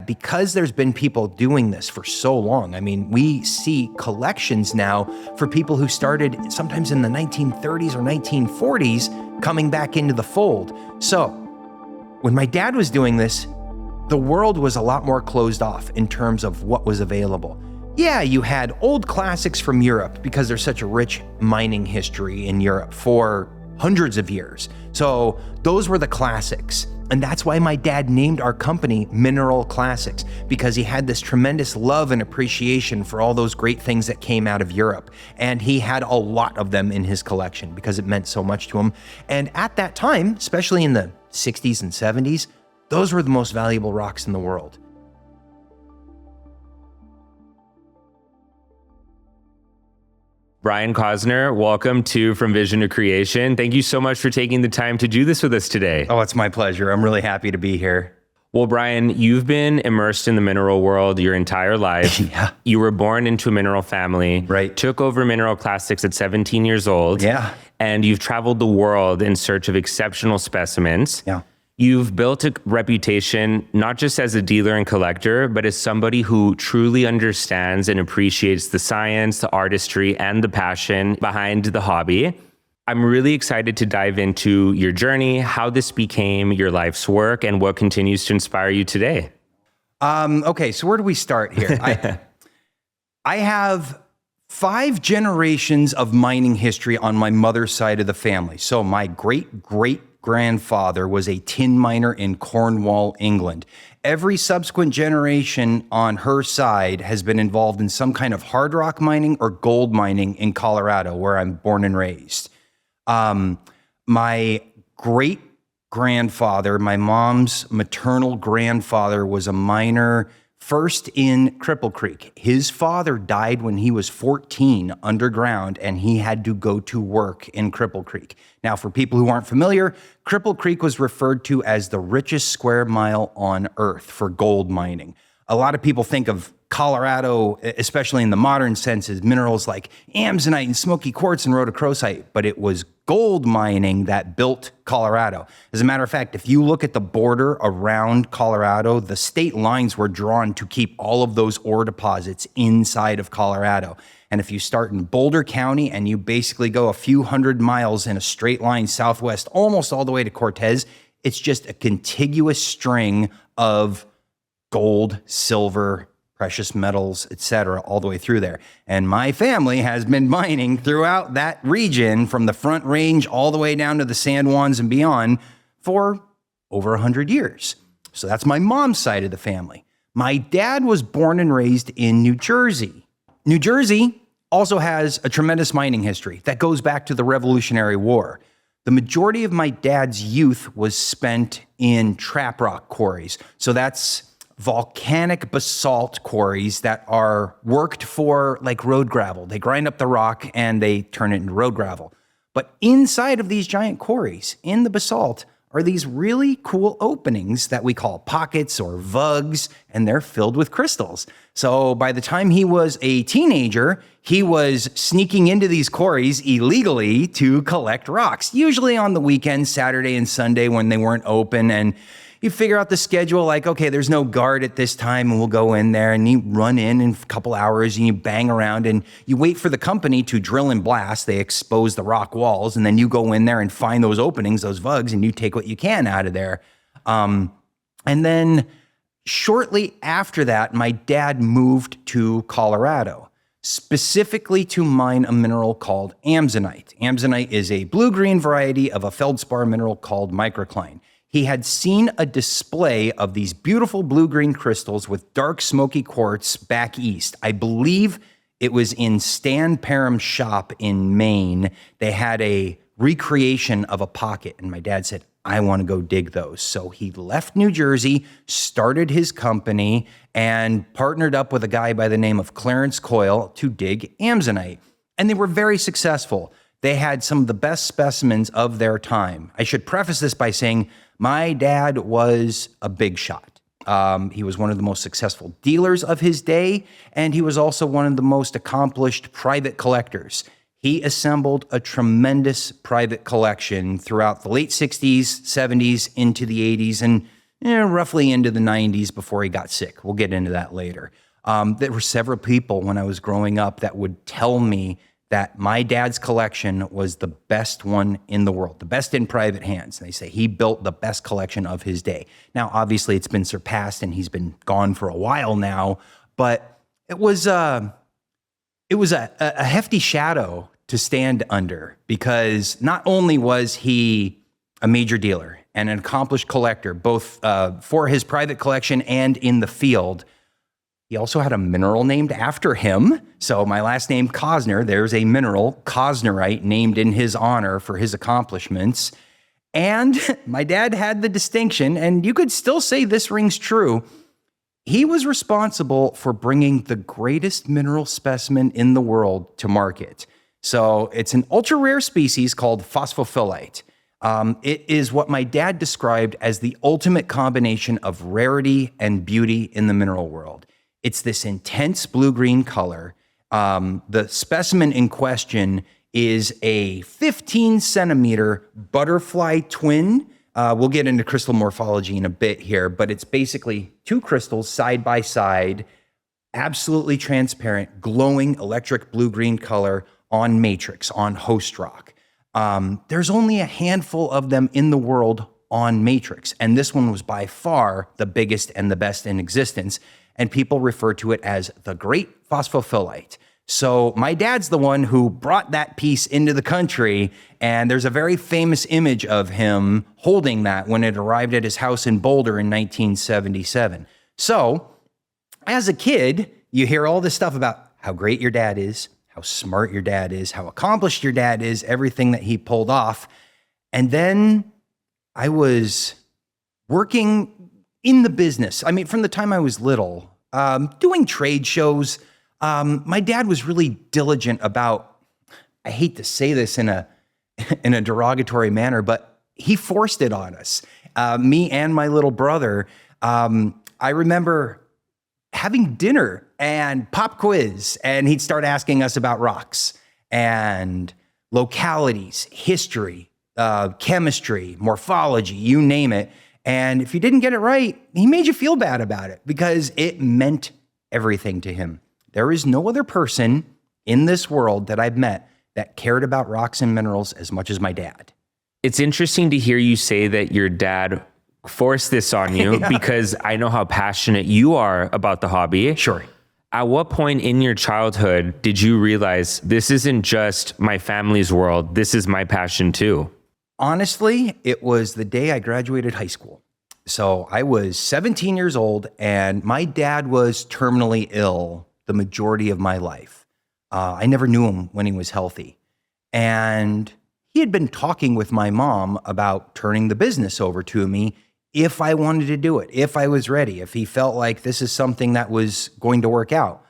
because there's been people doing this for so long, I mean, we see collections now for people who started sometimes in the 1930s or 1940s coming back into the fold. So when my dad was doing this, the world was a lot more closed off in terms of what was available. Yeah, you had old classics from Europe because there's such a rich mining history in Europe for hundreds of years. So those were the classics. And that's why my dad named our company Mineral Classics, because he had this tremendous love and appreciation for all those great things that came out of Europe. And he had a lot of them in his collection because it meant so much to him. And at that time, especially in the 60s and 70s, those were the most valuable rocks in the world. Brian Cosner, welcome to From Vision to Creation. Thank you so much for taking the time to do this with us today. Oh, it's my pleasure. I'm really happy to be here. Well, Brian, you've been immersed in the mineral world your entire life. Yeah. You were born into a mineral family. Right. Took over Mineral Classics at 17 years old. Yeah. And you've traveled the world in search of exceptional specimens. Yeah. You've built a reputation, not just as a dealer and collector, but as somebody who truly understands and appreciates the science, the artistry, and the passion behind the hobby. I'm really excited to dive into your journey, how this became your life's work, and what continues to inspire you today. Okay, so where do we start here? I have 5 generations of mining history on my mother's side of the family. So my great-great-grandfather was a tin miner in Cornwall, England. Every subsequent generation on her side has been involved in some kind of hard rock mining or gold mining in Colorado, where I'm born and raised. My great-grandfather, my mom's maternal grandfather, was a miner first in Cripple Creek. His father died when he was 14 underground, and he had to go to work in Cripple Creek. Now, for people who aren't familiar, Cripple Creek was referred to as the richest square mile on earth for gold mining. A lot of people think of Colorado, especially in the modern sense, as minerals like amsonite and smoky quartz and rhodochrosite, but it was gold mining that built Colorado. As a matter of fact, if you look at the border around Colorado, the state lines were drawn to keep all of those ore deposits inside of Colorado. And if you start in Boulder County and you basically go a few hundred miles in a straight line southwest, almost all the way to Cortez, it's just a contiguous string of gold, silver, precious metals, etc., all the way through there. And my family has been mining throughout that region from the Front Range all the way down to the San Juans and beyond for over 100 years. So that's my mom's side of the family. My dad was born and raised in New Jersey. New Jersey also has a tremendous mining history that goes back to the Revolutionary War. The majority of my dad's youth was spent in trap rock quarries. So that's volcanic basalt quarries that are worked for like road gravel. They grind up the rock and they turn it into road gravel. But inside of these giant quarries, in the basalt, are these really cool openings that we call pockets or vugs, and they're filled with crystals. So by the time he was a teenager, he was sneaking into these quarries illegally to collect rocks, usually on the weekends, Saturday and Sunday when they weren't open. And you figure out the schedule, like, okay, there's no guard at this time, and we'll go in there, and you run in a couple hours, and you bang around, and you wait for the company to drill and blast. They expose the rock walls, and then you go in there and find those openings, those vugs, and you take what you can out of there. And then shortly after that, my dad moved to Colorado, specifically to mine a mineral called amsonite. Amsonite is a blue-green variety of a feldspar mineral called microcline. He had seen a display of these beautiful blue-green crystals with dark smoky quartz back east. I believe it was in Stan Parham's shop in Maine. They had a recreation of a pocket, and my dad said, I want to go dig those. So he left New Jersey, started his company, and partnered up with a guy by the name of Clarence Coyle to dig amsonite. And they were very successful. They had some of the best specimens of their time. I should preface this by saying my dad was a big shot. He was one of the most successful dealers of his day, and he was also one of the most accomplished private collectors. He assembled a tremendous private collection throughout the late 60s, 70s, into the 80s, and roughly into the 90s before he got sick. We'll get into that later. There were several people when I was growing up that would tell me that my dad's collection was the best one in the world, the best in private hands. And they say he built the best collection of his day. Now, obviously, it's been surpassed and he's been gone for a while now, but it was a hefty shadow to stand under, because not only was he a major dealer and an accomplished collector, both for his private collection and in the field, he also had a mineral named after him. So my last name, Cosner, there's a mineral, Cosnerite, named in his honor for his accomplishments. And my dad had the distinction, and you could still say this rings true, he was responsible for bringing the greatest mineral specimen in the world to market. So it's an ultra rare species called phosphophyllite. It is what my dad described as the ultimate combination of rarity and beauty in the mineral world. It's this intense blue-green color. The specimen in question is a 15-centimeter butterfly twin. We'll get into crystal morphology in a bit here, but it's basically two crystals side by side, absolutely transparent, glowing electric blue-green color on matrix, on host rock. There's only a handful of them in the world on matrix, and this one was by far the biggest and the best in existence, and people refer to it as the Great Phosphophyllite. So my dad's the one who brought that piece into the country, and there's a very famous image of him holding that when it arrived at his house in Boulder in 1977. So as a kid, you hear all this stuff about how great your dad is, how smart your dad is, how accomplished your dad is, everything that he pulled off. And then I was working in the business. I mean, from the time I was little, doing trade shows. My dad was really diligent about, I hate to say this in a derogatory manner, but he forced it on us, me and my little brother. I remember having dinner and pop quiz, and he'd start asking us about rocks and localities, history, chemistry, morphology, you name it. And if you didn't get it right, he made you feel bad about it because it meant everything to him. There is no other person in this world that I've met that cared about rocks and minerals as much as my dad. It's interesting to hear you say that your dad forced this on you because I know how passionate you are about the hobby. Sure. At what point in your childhood did you realize this isn't just my family's world, this is my passion too? Honestly, it was the day I graduated high school. So I was 17 years old, and my dad was terminally ill the majority of my life. I never knew him when he was healthy. And he had been talking with my mom about turning the business over to me if I wanted to do it, if I was ready, if he felt like this is something that was going to work out.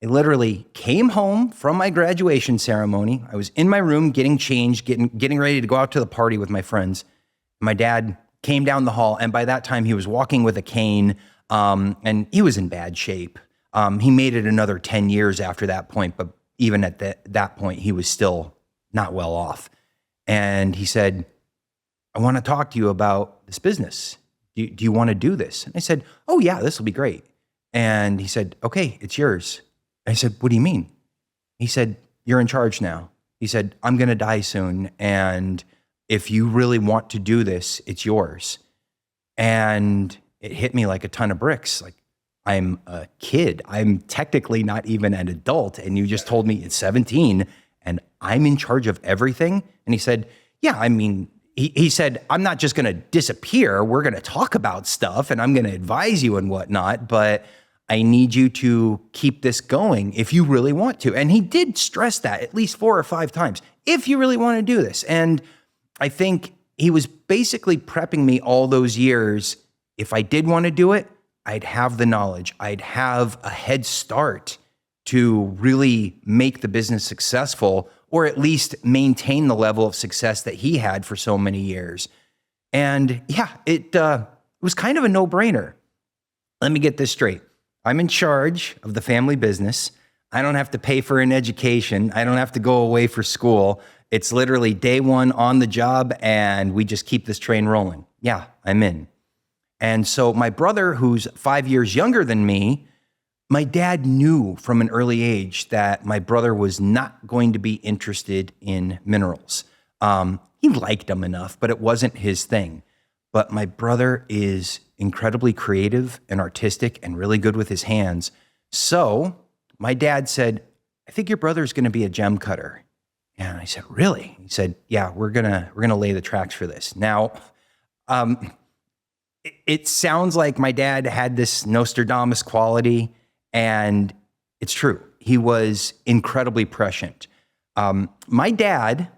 I literally came home from my graduation ceremony. I was in my room getting changed, getting ready to go out to the party with my friends. My dad came down the hall, and by that time he was walking with a cane, and he was in bad shape. He made it another 10 years after that point, but even at that point, he was still not well off. And he said, I want to talk to you about this business. Do you want to do this? And I said, oh yeah, this will be great. And he said, okay, it's yours. I said, what do you mean? He said, you're in charge now. He said, I'm going to die soon. And if you really want to do this, it's yours. And it hit me like a ton of bricks. Like, I'm a kid. I'm technically not even an adult. And you just told me it's 17 and I'm in charge of everything. And he said, yeah, I mean, he said, I'm not just going to disappear. We're going to talk about stuff and I'm going to advise you and whatnot, but I need you to keep this going if you really want to. And he did stress that at least 4 or 5 times, if you really want to do this. And I think he was basically prepping me all those years. If I did want to do it, I'd have the knowledge. I'd have a head start to really make the business successful, or at least maintain the level of success that he had for so many years. And yeah, it was kind of a no-brainer. Let me get this straight. I'm in charge of the family business. I don't have to pay for an education. I don't have to go away for school. It's literally day one on the job, and we just keep this train rolling. Yeah, I'm in. And so my brother, who's 5 years younger than me, my dad knew from an early age that my brother was not going to be interested in minerals. He liked them enough, but it wasn't his thing. But my brother is incredibly creative and artistic and really good with his hands. So my dad said, I think your brother's going to be a gem cutter. And I said, really? He said, yeah, we're gonna lay the tracks for this. Now, it sounds like my dad had this Nostradamus quality, and it's true. He was incredibly prescient. My dad,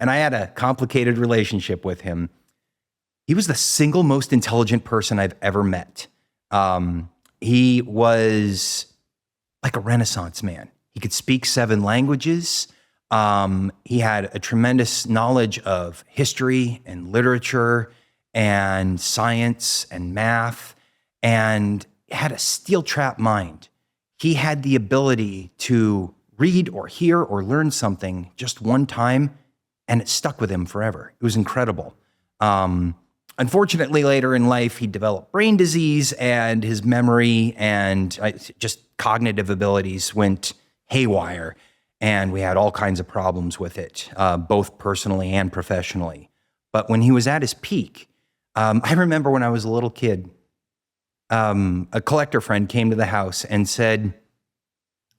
and I had a complicated relationship with him. He was the single most intelligent person I've ever met. He was like a Renaissance man. He could speak 7 languages. He had a tremendous knowledge of history and literature and science and math, and had a steel trap mind. He had the ability to read or hear or learn something just one time, and it stuck with him forever. It was incredible. Unfortunately, later in life, he developed brain disease, and his memory and just cognitive abilities went haywire, and we had all kinds of problems with it, both personally and professionally. But when he was at his peak, I remember when I was a little kid, a collector friend came to the house and said,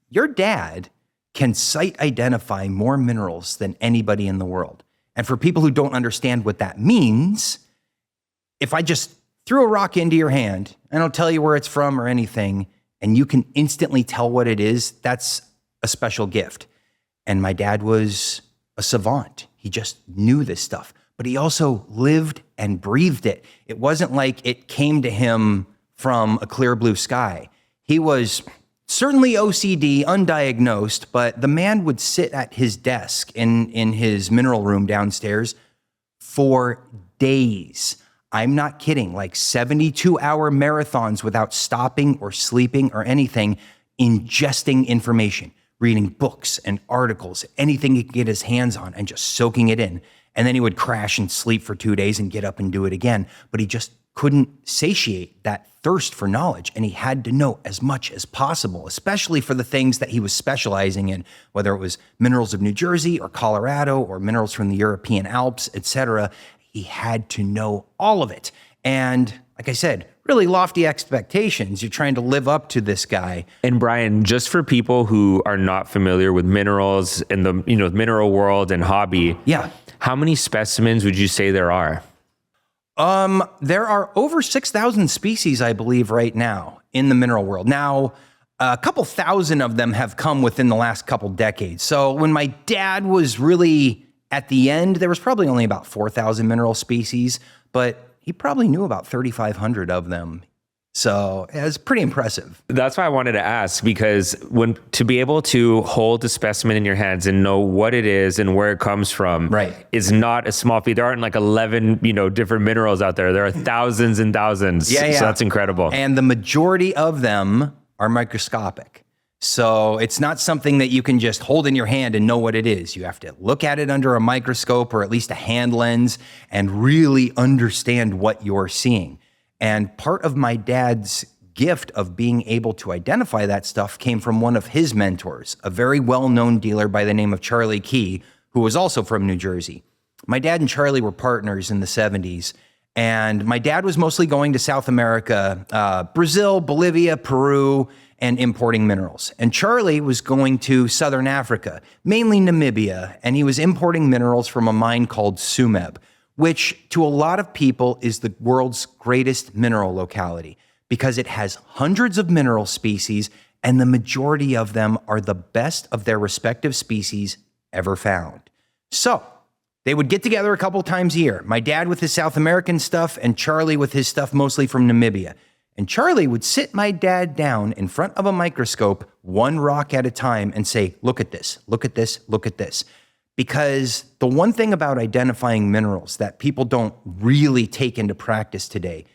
your dad can site identify more minerals than anybody in the world. And for people who don't understand what that means, if I just threw a rock into your hand, I don't tell you where it's from or anything, and you can instantly tell what it is, that's a special gift. And my dad was a savant. He just knew this stuff, but he also lived and breathed it. It wasn't like it came to him from a clear blue sky. He was certainly OCD, undiagnosed, but the man would sit at his desk in his mineral room downstairs for days. I'm not kidding, like 72-hour marathons without stopping or sleeping or anything, ingesting information, reading books and articles, anything he could get his hands on, and just soaking it in. And then he would crash and sleep for 2 days and get up and do it again. But he just couldn't satiate that thirst for knowledge, and he had to know as much as possible, especially for the things that he was specializing in, whether it was minerals of New Jersey or Colorado or minerals from the European Alps, etc. He had to know all of it. And like I said, really lofty expectations. You're trying to live up to this guy. And Brian, just for people who are not familiar with minerals and the mineral world and hobby, Yeah. how many specimens would you say there are? There are over 6,000 species, I believe, right now in the mineral world. Now, a couple thousand of them have come within the last couple decades. So when my dad was really at the end, there was probably only about 4,000 mineral species, but he probably knew about 3,500 of them. So it was pretty impressive. That's why I wanted to ask, because to be able to hold a specimen in your hands and know what it is and where it comes from, Right, is not a small feat. There aren't like 11, different minerals out there. There are thousands and thousands. Yeah. So that's incredible. And the majority of them are microscopic. So it's not something that you can just hold in your hand and know what it is. You have to look at it under a microscope or at least a hand lens and really understand what you're seeing. And part of my dad's gift of being able to identify that stuff came from one of his mentors, a very well-known dealer by the name of Charlie Key, who was also from New Jersey. My dad and Charlie were partners in the 70s, and my dad was mostly going to South America, Brazil, Bolivia, Peru, and importing minerals. And Charlie was going to Southern Africa, mainly Namibia, and he was importing minerals from a mine called Sumeb, which to a lot of people is the world's greatest mineral locality because it has hundreds of mineral species, and the majority of them are the best of their respective species ever found. So they would get together a couple times a year, my dad with his South American stuff and Charlie with his stuff mostly from Namibia. And Charlie would sit my dad down in front of a microscope, one rock at a time, and say, look at this, look at this, look at this. Because the one thing about identifying minerals that people don't really take into practice today,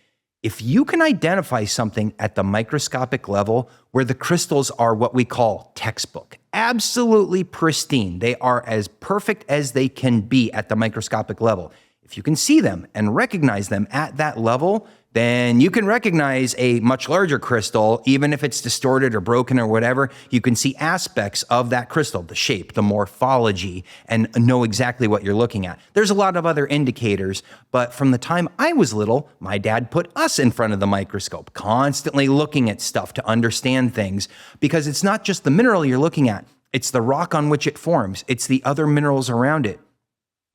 if you can identify something at the microscopic level where the crystals are what we call textbook, absolutely pristine, they are as perfect as they can be at the microscopic level. If you can see them and recognize them at that level, then you can recognize a much larger crystal, even if it's distorted or broken or whatever. You can see aspects of that crystal, the shape, the morphology, and know exactly what you're looking at. There's a lot of other indicators, but from the time I was little, my dad put us in front of the microscope, constantly looking at stuff to understand things, because it's not just the mineral you're looking at, it's the rock on which it forms, it's the other minerals around it.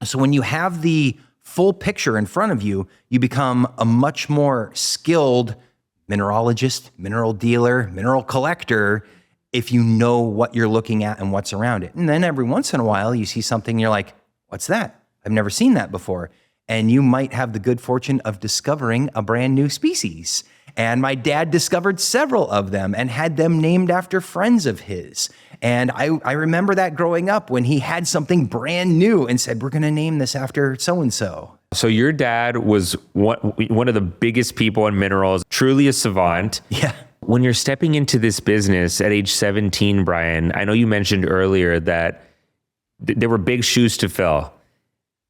So when you have the full picture in front of you, you become a much more skilled mineralogist, mineral dealer, mineral collector, if you know what you're looking at and what's around it. And then every once in a while, you see something and you're like, what's that? I've never seen that before. And you might have the good fortune of discovering a brand new species. And my dad discovered several of them and had them named after friends of his. And I remember that growing up when he had something brand new and said, we're going to name this after so-and-so. So your dad was one of the biggest people in minerals, truly a savant. Yeah. When you're stepping into this business at age 17, Brian, I know you mentioned earlier that there were big shoes to fill.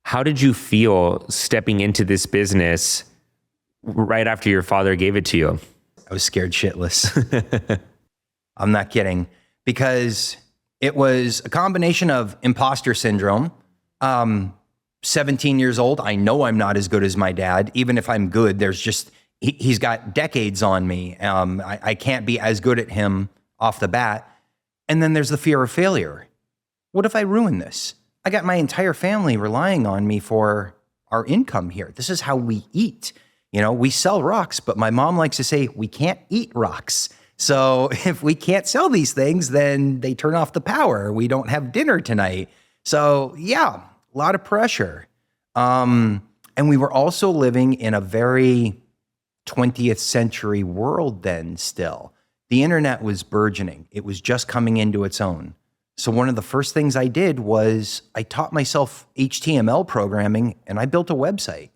How did you feel stepping into this business right after your father gave it to you? I was scared shitless. I'm not kidding. Because it was a combination of imposter syndrome. 17 years old, I know I'm not as good as my dad. Even if I'm good, there's just, he's got decades on me. I can't be as good at him off the bat. And then there's the fear of failure. What if I ruin this? I got my entire family relying on me for our income here. This is how we eat. You know, we sell rocks, but my mom likes to say we can't eat rocks. So if we can't sell these things, then they turn off the power. We don't have dinner tonight. So yeah, a lot of pressure. And we were also living in a very 20th century world then still. The internet was burgeoning. It was just coming into its own. So one of the first things I did was I taught myself HTML programming and I built a website.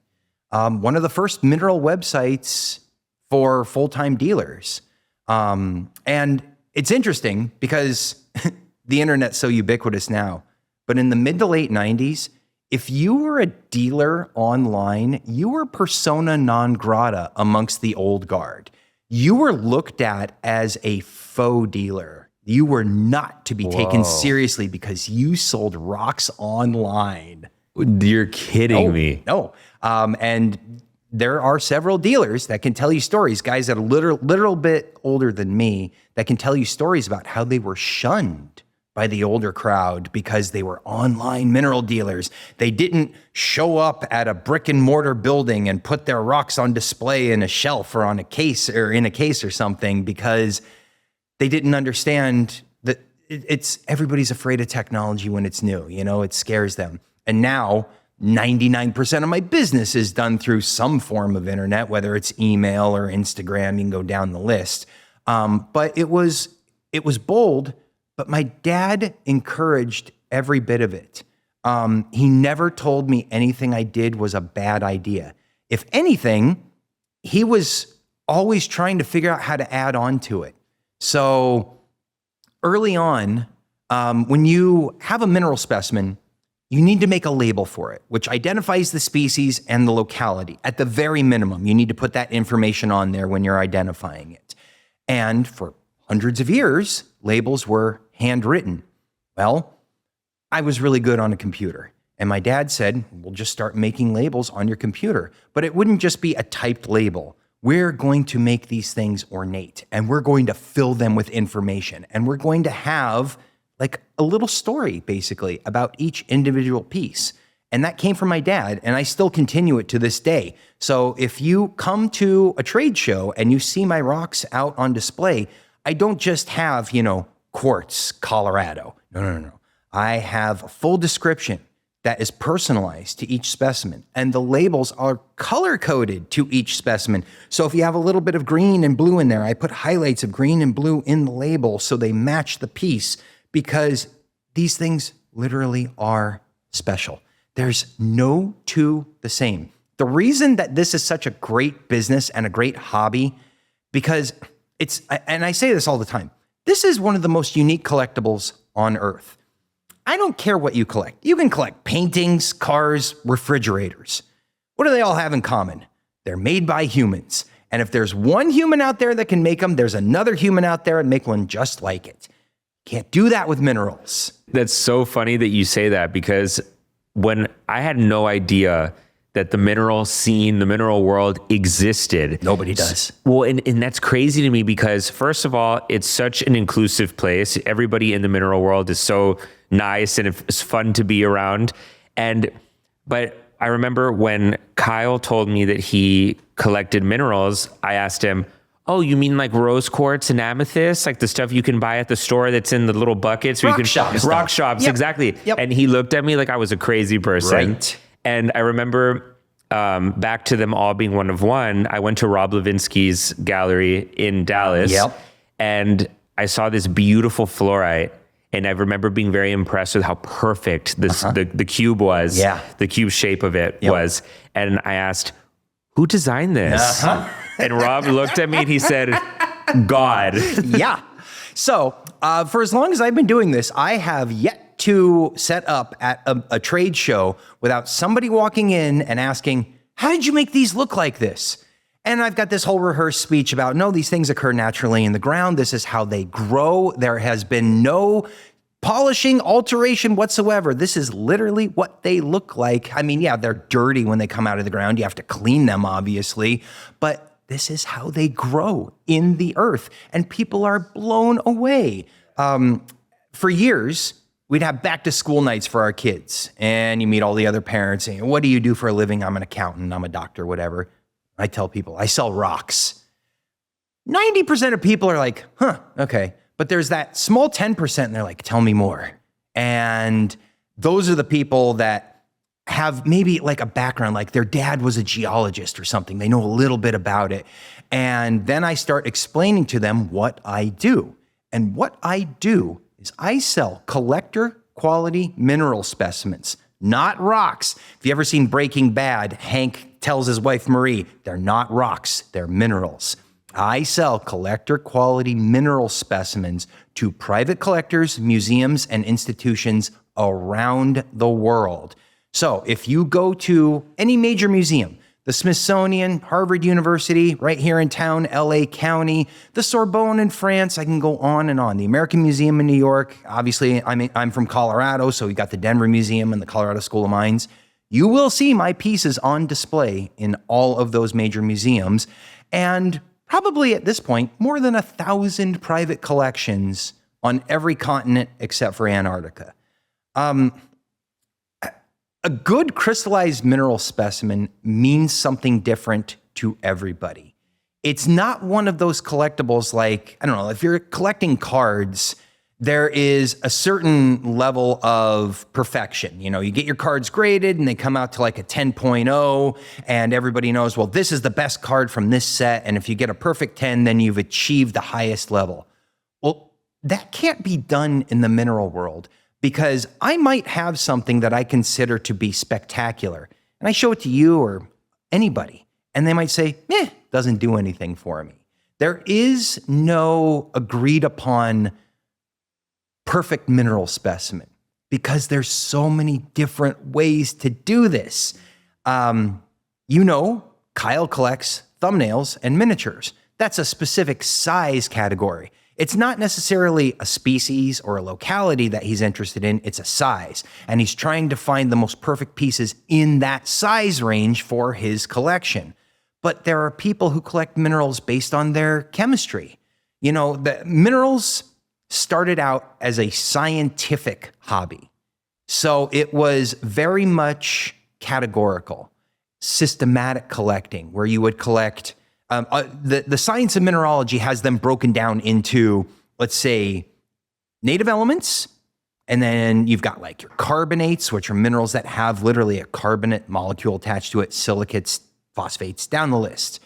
One of the first mineral websites for full-time dealers. And it's interesting because the internet's so ubiquitous now, but in the mid to late 90s, if you were a dealer online, you were persona non grata amongst the old guard. You were looked at as a faux dealer. You were not to be taken seriously because you sold rocks online. You're kidding me. No. And there are several dealers that can tell you stories, guys that are little bit older than me, that can tell you stories about how they were shunned by the older crowd because they were online mineral dealers. They didn't show up at a brick and mortar building and put their rocks on display in a shelf or on a case or in a case or something because they didn't understand that it's everybody's afraid of technology when it's new, you know, it scares them. And now 99% of my business is done through some form of internet, whether it's email or Instagram, you can go down the list. But it was bold, but my dad encouraged every bit of it. He never told me anything I did was a bad idea. If anything, he was always trying to figure out how to add on to it. So early on, when you have a mineral specimen, you need to make a label for it, which identifies the species and the locality. At the very minimum, you need to put that information on there when you're identifying it. And for hundreds of years, labels were handwritten. Well, I was really good on a computer. And my dad said, we'll just start making labels on your computer. But it wouldn't just be a typed label. We're going to make these things ornate, and we're going to fill them with information. And we're going to have like a little story, basically, about each individual piece. And that came from my dad, and I still continue it to this day. So if you come to a trade show and you see my rocks out on display, I don't just have, quartz, Colorado. No. I have a full description that is personalized to each specimen, and the labels are color-coded to each specimen. So if you have a little bit of green and blue in there, I put highlights of green and blue in the label so they match the piece, because these things literally are special. There's no two the same. The reason that this is such a great business and a great hobby, because and I say this all the time, this is one of the most unique collectibles on Earth. I don't care what you collect. You can collect paintings, cars, refrigerators. What do they all have in common? They're made by humans. And if there's one human out there that can make them, there's another human out there and make one just like it. Can't do that with minerals. That's so funny that you say that, because when I had no idea that the mineral scene, the mineral world existed. Nobody does. Well, and that's crazy to me because, first of all, it's such an inclusive place. Everybody in the mineral world is so nice and it's fun to be around. But I remember when Kyle told me that he collected minerals, I asked him, "Oh, you mean like rose quartz and amethyst, like the stuff you can buy at the store that's in the little buckets?" Rock shops. Rock shops, Yep. Exactly. Yep. And he looked at me like I was a crazy person. Right. And I remember back to them all being one of one, I went to Rob Levinsky's gallery in Dallas. Yep. And I saw this beautiful fluorite. And I remember being very impressed with how perfect the cube was. Yeah. The cube shape of it was. And I asked, "Who designed this?" And Rob looked at me and he said, "God." Yeah. So for as long as I've been doing this, I have yet to set up at a trade show without somebody walking in and asking, "How did you make these look like this?" And I've got this whole rehearsed speech about, no, these things occur naturally in the ground. This is how they grow. There has been no polishing, alteration whatsoever. This is literally what they look like. I mean, yeah, they're dirty when they come out of the ground. You have to clean them, obviously. But this is how they grow in the earth. And people are blown away. For years, we'd have back to school nights for our kids. And you meet all the other parents saying, "What do you do for a living?" "I'm an accountant, I'm a doctor," whatever. I tell people, "I sell rocks." 90% of people are like, "Huh, okay." But there's that small 10% and they're like, "Tell me more." And those are the people that have maybe like a background, like their dad was a geologist or something. They know a little bit about it. And then I start explaining to them what I do. And what I do is I sell collector quality mineral specimens, not rocks. If you ever seen Breaking Bad, Hank tells his wife Marie, they're not rocks, they're minerals. I sell collector quality mineral specimens to private collectors, museums, and institutions around the world. So if you go to any major museum, the Smithsonian, Harvard University, right here in town, LA County, the Sorbonne in France, I can go on and on. The American Museum in New York, obviously I'm from Colorado, so we got the Denver Museum and the Colorado School of Mines. You will see my pieces on display in all of those major museums, and probably at this point, more than 1,000 private collections on every continent except for Antarctica. A good crystallized mineral specimen means something different to everybody. It's not one of those collectibles like, I don't know, if you're collecting cards, there is a certain level of perfection. You know, you get your cards graded and they come out to like a 10.0 and everybody knows, well, this is the best card from this set. And if you get a perfect 10, then you've achieved the highest level. Well, that can't be done in the mineral world, because I might have something that I consider to be spectacular and I show it to you or anybody and they might say, doesn't do anything for me. There is no agreed upon perfect mineral specimen because there's so many different ways to do this. Kyle collects thumbnails and miniatures. That's a specific size category. It's not necessarily a species or a locality that he's interested in, it's a size. And he's trying to find the most perfect pieces in that size range for his collection. But there are people who collect minerals based on their chemistry. You know, the minerals started out as a scientific hobby. So it was very much categorical, systematic collecting, where you would collect. The science of mineralogy has them broken down into, let's say, native elements, and then you've got like your carbonates, which are minerals that have literally a carbonate molecule attached to it, silicates, phosphates, down the list.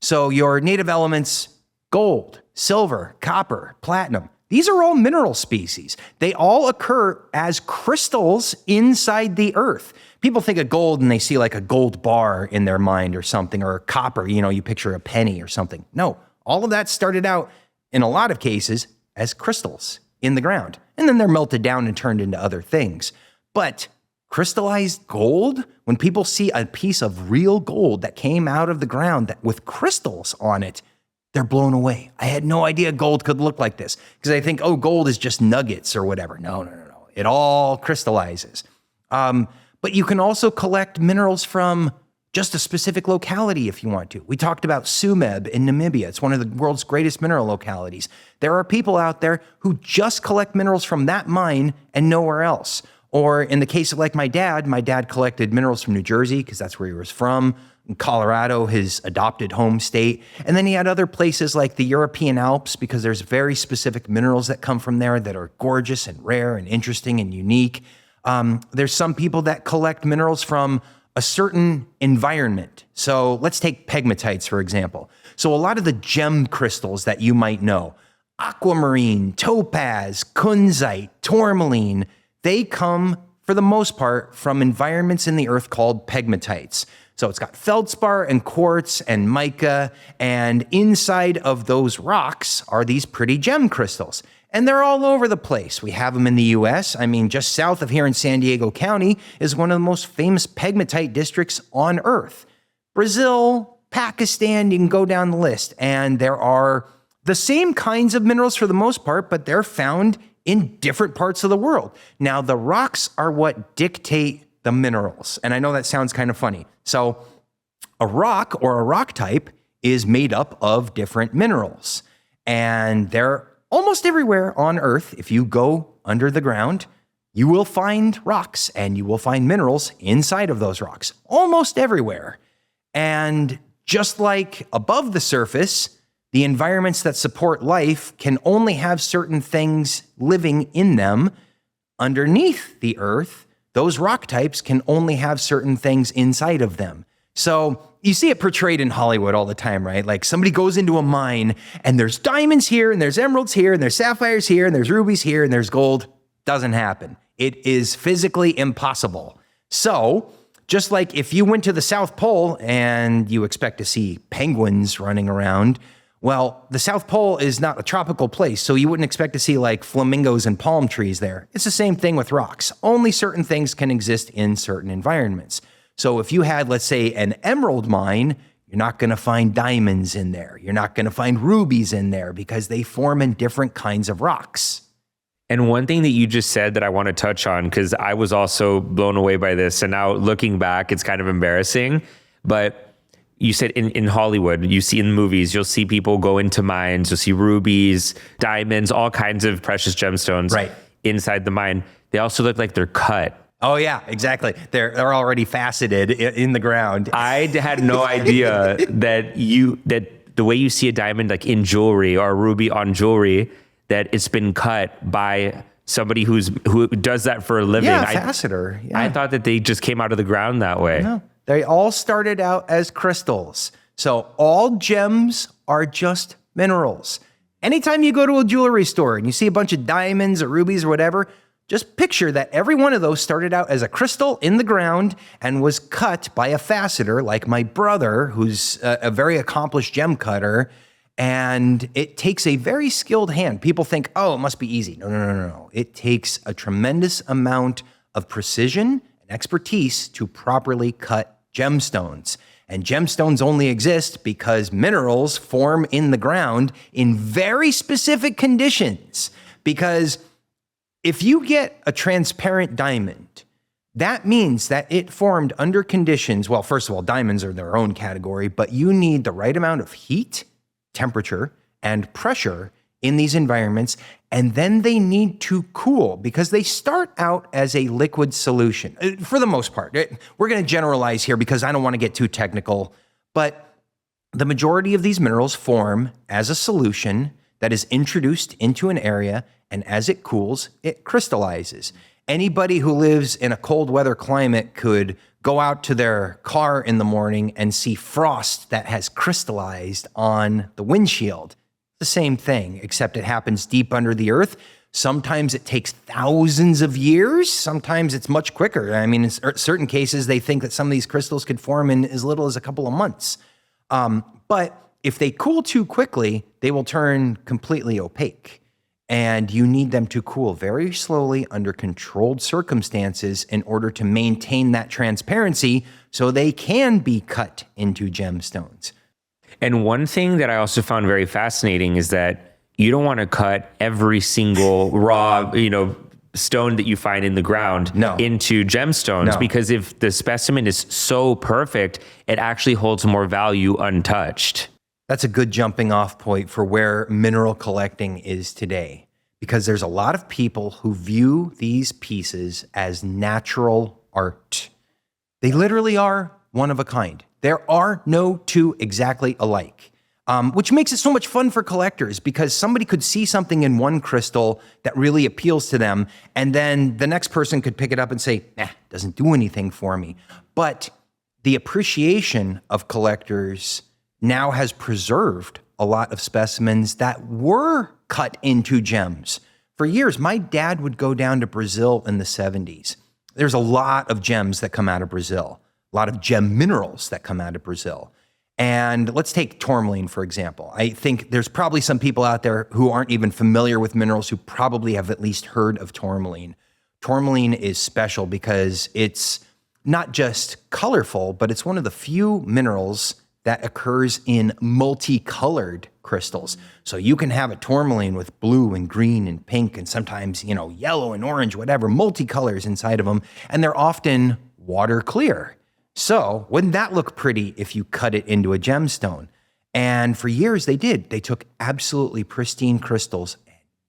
So your native elements, gold, silver, copper, platinum, these are all mineral species. They all occur as crystals inside the earth. People think of gold and they see like a gold bar in their mind or something, or copper, you picture a penny or something. No, all of that started out in a lot of cases as crystals in the ground. And then they're melted down and turned into other things. But crystallized gold. When people see a piece of real gold that came out of the ground with crystals on it, they're blown away. I had no idea gold could look like this because I think, oh, gold is just nuggets or whatever. No. It all crystallizes. But you can also collect minerals from just a specific locality if you want to. We talked about Sumeb in Namibia. It's one of the world's greatest mineral localities. There are people out there who just collect minerals from that mine and nowhere else. Or in the case of like my dad collected minerals from New Jersey because that's where he was from, Colorado, his adopted home state. And then he had other places like the European Alps because there's very specific minerals that come from there that are gorgeous and rare and interesting and unique. There's some people that collect minerals from a certain environment. So let's take pegmatites, for example. So a lot of the gem crystals that you might know, aquamarine, topaz, kunzite, tourmaline, they come, for the most part, from environments in the earth called pegmatites. So it's got feldspar and quartz and mica, and inside of those rocks are these pretty gem crystals. And they're all over the place. We have them in the US. I mean, just south of here in San Diego County is one of the most famous pegmatite districts on earth. Brazil, Pakistan, you can go down the list. And there are the same kinds of minerals for the most part, but they're found in different parts of the world. Now, the rocks are what dictate the minerals. And I know that sounds kind of funny. So a rock or a rock type is made up of different minerals. And they're almost everywhere on Earth. If you go under the ground, you will find rocks and you will find minerals inside of those rocks, almost everywhere. And just like above the surface, the environments that support life can only have certain things living in them. Underneath the Earth, those rock types can only have certain things inside of them. So you see it portrayed in Hollywood all the time, right? Like somebody goes into a mine and there's diamonds here and there's emeralds here and there's sapphires here and there's rubies here and there's gold. Doesn't happen. It is physically impossible. So just like if you went to the South Pole and you expect to see penguins running around, well, the South Pole is not a tropical place, so you wouldn't expect to see like flamingos and palm trees there. It's the same thing with rocks. Only certain things can exist in certain environments. So if you had, let's say, an emerald mine, you're not going to find diamonds in there. You're not going to find rubies in there because they form in different kinds of rocks. And one thing that you just said that I want to touch on, because I was also blown away by this, and now looking back, it's kind of embarrassing, but you said in Hollywood, you see in movies, you'll see people go into mines, you'll see rubies, diamonds, all kinds of precious gemstones inside the mine. They also look like they're cut. Oh yeah, exactly. They're already faceted in the ground. I had no idea that the way you see a diamond like in jewelry or a ruby on jewelry, that it's been cut by somebody who does that for a living. Yeah, faceter. Yeah. I thought that they just came out of the ground that way. No, they all started out as crystals. So all gems are just minerals. Anytime you go to a jewelry store and you see a bunch of diamonds or rubies or whatever, just picture that every one of those started out as a crystal in the ground and was cut by a faceter like my brother, who's a very accomplished gem cutter. And it takes a very skilled hand. People think, oh, it must be easy. No. It takes a tremendous amount of precision and expertise to properly cut gemstones. And gemstones only exist because minerals form in the ground in very specific conditions. Because if you get a transparent diamond, that means that it formed under conditions, well, first of all, diamonds are their own category, but you need the right amount of heat, temperature, and pressure in these environments, and then they need to cool because they start out as a liquid solution, for the most part. We're going to generalize here because I don't want to get too technical, but the majority of these minerals form as a solution that is introduced into an area, and as it cools, it crystallizes. Anybody who lives in a cold weather climate could go out to their car in the morning and see frost that has crystallized on the windshield. The same thing, except it happens deep under the earth. Sometimes it takes thousands of years. Sometimes it's much quicker. I mean, in certain cases, they think that some of these crystals could form in as little as a couple of months. But if they cool too quickly, they will turn completely opaque. and you need them to cool very slowly under controlled circumstances in order to maintain that transparency so they can be cut into gemstones. And one thing that I also found very fascinating is that you don't want to cut every single raw, stone that you find in the ground into gemstones, because if the specimen is so perfect, it actually holds more value untouched. That's a good jumping off point for where mineral collecting is today, because there's a lot of people who view these pieces as natural art. They literally are one of a kind. There are no two exactly alike. Which makes it so much fun for collectors, because somebody could see something in one crystal that really appeals to them, and then the next person could pick it up and say, doesn't do anything for me. But the appreciation of collectors now has preserved a lot of specimens that were cut into gems. For years, my dad would go down to Brazil in the 70s. There's a lot of gems that come out of Brazil, a lot of gem minerals that come out of Brazil. And let's take tourmaline, for example. I think there's probably some people out there who aren't even familiar with minerals who probably have at least heard of tourmaline. Tourmaline is special because it's not just colorful, but it's one of the few minerals that occurs in multicolored crystals. So you can have a tourmaline with blue and green and pink and sometimes, yellow and orange, whatever, multicolors inside of them. And they're often water clear. So wouldn't that look pretty if you cut it into a gemstone? And for years they did. They took absolutely pristine crystals,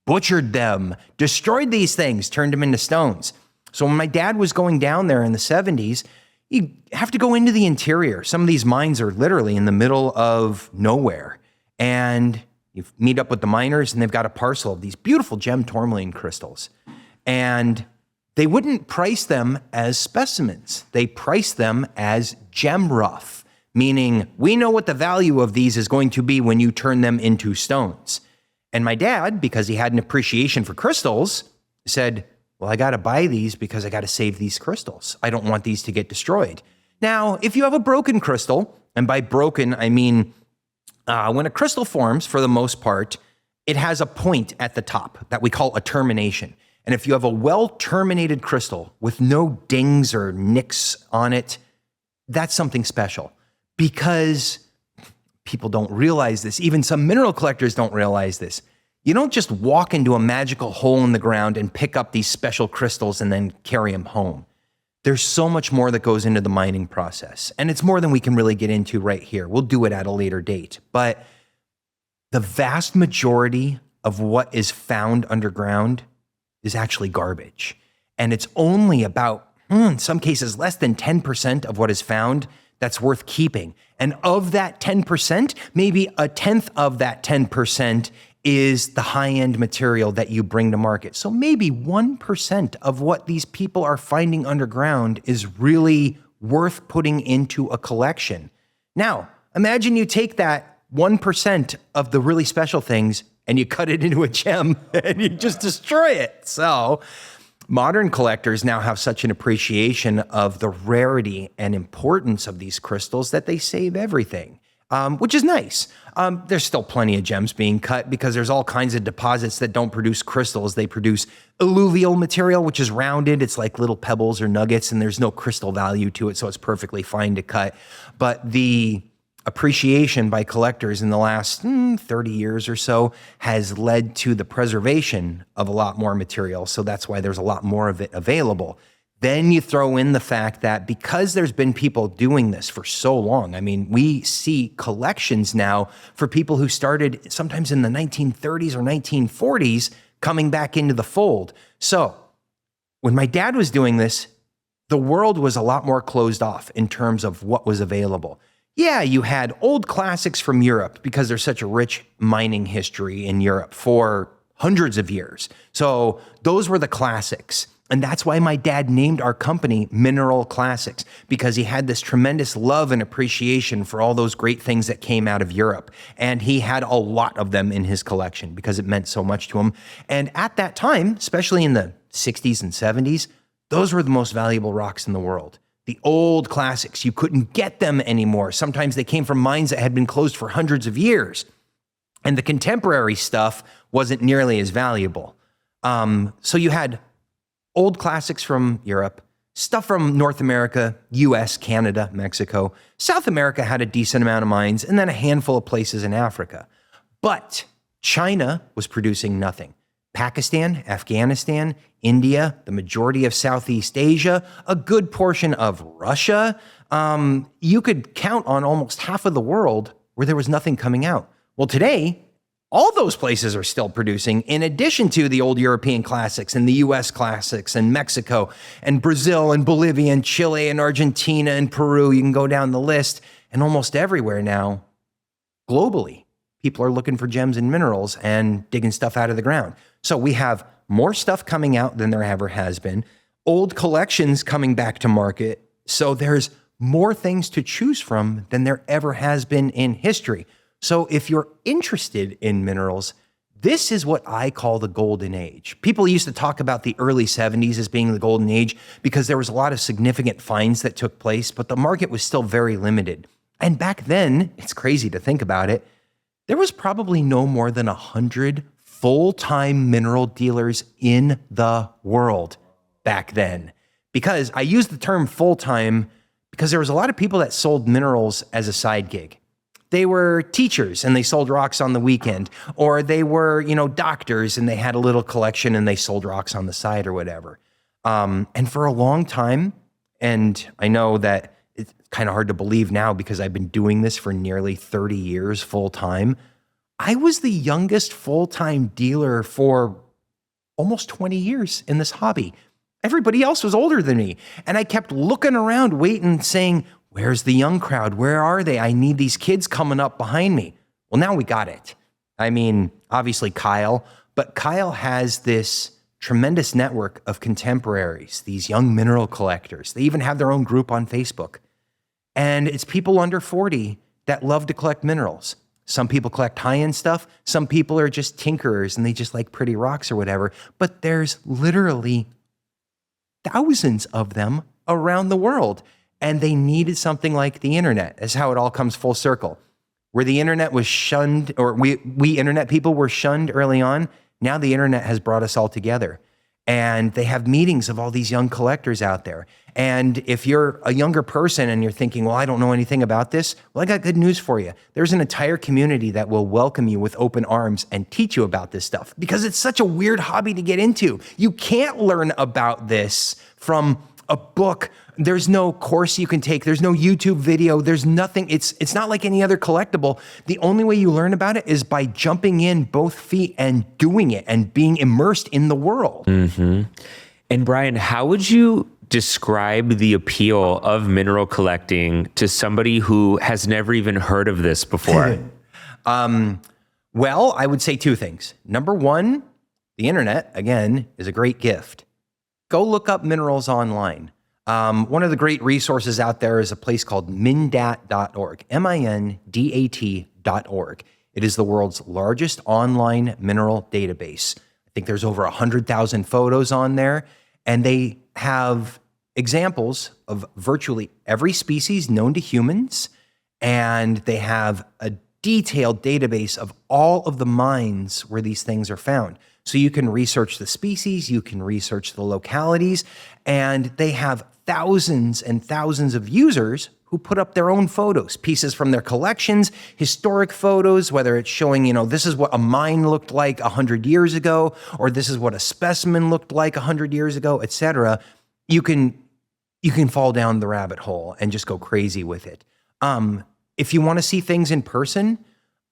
butchered them, destroyed these things, turned them into stones. So when my dad was going down there in the 70s, you have to go into the interior. Some of these mines are literally in the middle of nowhere. And you meet up with the miners and they've got a parcel of these beautiful gem tourmaline crystals. And they wouldn't price them as specimens. They priced them as gem rough, meaning we know what the value of these is going to be when you turn them into stones. And my dad, because he had an appreciation for crystals, said, well, I got to buy these because I got to save these crystals. I don't want these to get destroyed. Now, if you have a broken crystal, and by broken, I mean when a crystal forms, for the most part, it has a point at the top that we call a termination. And if you have a well-terminated crystal with no dings or nicks on it, that's something special, because people don't realize this. Even some mineral collectors don't realize this. You don't just walk into a magical hole in the ground and pick up these special crystals and then carry them home. There's so much more that goes into the mining process, and it's more than we can really get into right here. We'll do it at a later date. But the vast majority of what is found underground is actually garbage. And it's only about, in some cases, less than 10% of what is found that's worth keeping. And of that 10%, maybe a tenth of that 10% is the high-end material that you bring to market. So maybe 1% of what these people are finding underground is really worth putting into a collection. Now, imagine you take that 1% of the really special things and you cut it into a gem and you just destroy it. So modern collectors now have such an appreciation of the rarity and importance of these crystals that they save everything, which is nice. There's still plenty of gems being cut because there's all kinds of deposits that don't produce crystals. They produce alluvial material, which is rounded. It's like little pebbles or nuggets, and there's no crystal value to it, so it's perfectly fine to cut. But the appreciation by collectors in the last 30 years or so has led to the preservation of a lot more material. So that's why there's a lot more of it available. Then you throw in the fact that because there's been people doing this for so long, I mean, we see collections now for people who started sometimes in the 1930s or 1940s coming back into the fold. So when my dad was doing this, the world was a lot more closed off in terms of what was available. Yeah, you had old classics from Europe because there's such a rich mining history in Europe for hundreds of years. So those were the classics. And that's why my dad named our company Mineral Classics, because he had this tremendous love and appreciation for all those great things that came out of Europe. And he had a lot of them in his collection because it meant so much to him. And at that time, especially in the 60s and 70s, those were the most valuable rocks in the world. The old classics, you couldn't get them anymore. Sometimes they came from mines that had been closed for hundreds of years. And the contemporary stuff wasn't nearly as valuable. So you had old classics from Europe, stuff from North America, US, Canada, Mexico. South America had a decent amount of mines, and then a handful of places in Africa. But China was producing nothing. Pakistan, Afghanistan, India, the majority of Southeast Asia, a good portion of Russia. You could count on almost half of the world where there was nothing coming out. Well, today, all those places are still producing, in addition to the old European classics and the US classics and Mexico and Brazil and Bolivia and Chile and Argentina and Peru. You can go down the list. And almost everywhere now, globally, people are looking for gems and minerals and digging stuff out of the ground. So we have more stuff coming out than there ever has been. Old collections coming back to market. So there's more things to choose from than there ever has been in history. So if you're interested in minerals, this is what I call the golden age. People used to talk about the early 70s as being the golden age because there was a lot of significant finds that took place, but the market was still very limited. And back then, it's crazy to think about it, there was probably no more than 100 full-time mineral dealers in the world back then. Because I use the term full-time because there was a lot of people that sold minerals as a side gig. They were teachers and they sold rocks on the weekend, or they were, doctors and they had a little collection and they sold rocks on the side or whatever. And for a long time, and I know that it's kind of hard to believe now because I've been doing this for nearly 30 years full time, I was the youngest full-time dealer for almost 20 years in this hobby. Everybody else was older than me. And I kept looking around, waiting, saying, where's the young crowd? Where are they? I need these kids coming up behind me. Well, now we got it. I mean, obviously Kyle, but Kyle has this tremendous network of contemporaries, these young mineral collectors. They even have their own group on Facebook. And it's people under 40 that love to collect minerals. Some people collect high-end stuff. Some people are just tinkerers and they just like pretty rocks or whatever. But there's literally thousands of them around the world. And they needed something like the internet. That's how it all comes full circle. Where the internet was shunned, or we internet people were shunned early on, now the internet has brought us all together. And they have meetings of all these young collectors out there. And if you're a younger person and you're thinking, well, I don't know anything about this, well, I got good news for you. There's an entire community that will welcome you with open arms and teach you about this stuff because it's such a weird hobby to get into. You can't learn about this from a book. There's no course you can take. There's no YouTube video. There's nothing. It's not like any other collectible. The only way you learn about it is by jumping in both feet and doing it and being immersed in the world. Mm-hmm. And Brian, how would you describe the appeal of mineral collecting to somebody who has never even heard of this before? Well, I would say two things. Number one, the internet, again, is a great gift. Go look up minerals online. One of the great resources out there is a place called mindat.org, mindat.org. It is the world's largest online mineral database. I think there's over 100,000 photos on there, and they have examples of virtually every species known to humans, and they have a detailed database of all of the mines where these things are found. So you can research the species, you can research the localities, and they have thousands and thousands of users who put up their own photos, pieces from their collections, historic photos, whether it's showing, this is what a mine looked like 100 years ago, or this is what a specimen looked like 100 years ago, etc. You can fall down the rabbit hole and just go crazy with it. If you want to see things in person,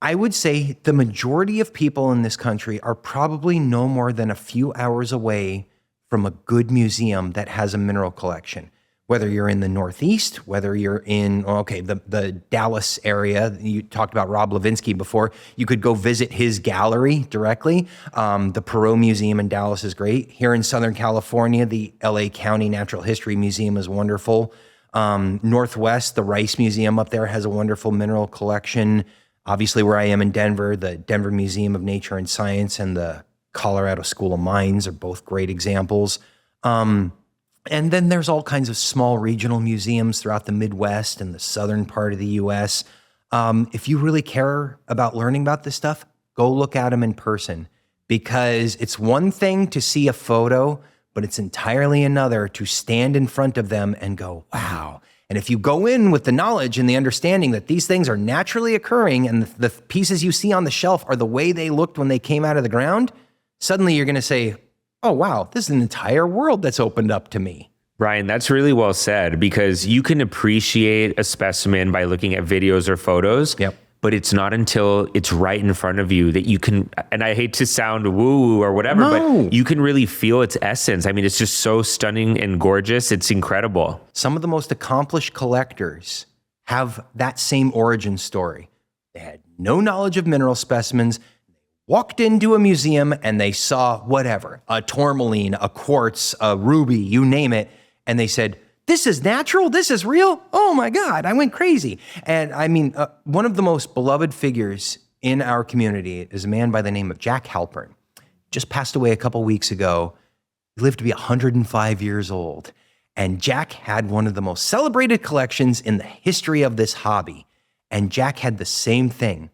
I would say the majority of people in this country are probably no more than a few hours away from a good museum that has a mineral collection. Whether you're in the Northeast, whether you're in, the Dallas area, you talked about Rob Levinsky before, you could go visit his gallery directly. The Perot Museum in Dallas is great. Here in Southern California, the LA County Natural History Museum is wonderful. Northwest, the Rice Museum up there has a wonderful mineral collection. Obviously, where I am in Denver, the Denver Museum of Nature and Science and the Colorado School of Mines are both great examples. And then there's all kinds of small regional museums throughout the Midwest and the southern part of the U.S. If you really care about learning about this stuff, go look at them in person because it's one thing to see a photo, but it's entirely another to stand in front of them and go, wow. And if you go in with the knowledge and the understanding that these things are naturally occurring and the pieces you see on the shelf are the way they looked when they came out of the ground, suddenly you're going to say, oh, wow, this is an entire world that's opened up to me. Ryan, that's really well said, because you can appreciate a specimen by looking at videos or photos. Yep. But it's not until it's right in front of you that you can, and I hate to sound woo-woo or whatever, but you can really feel its essence. I mean, it's just so stunning and gorgeous. It's incredible. Some of the most accomplished collectors have that same origin story. They had no knowledge of mineral specimens, walked into a museum and they saw whatever, a tourmaline, a quartz, a ruby, you name it, and they said, this is natural? This is real? Oh my God, I went crazy. And I mean, one of the most beloved figures in our community is a man by the name of Jack Halpern. Just passed away a couple weeks ago. He lived to be 105 years old. And Jack had one of the most celebrated collections in the history of this hobby. And Jack had the same thing.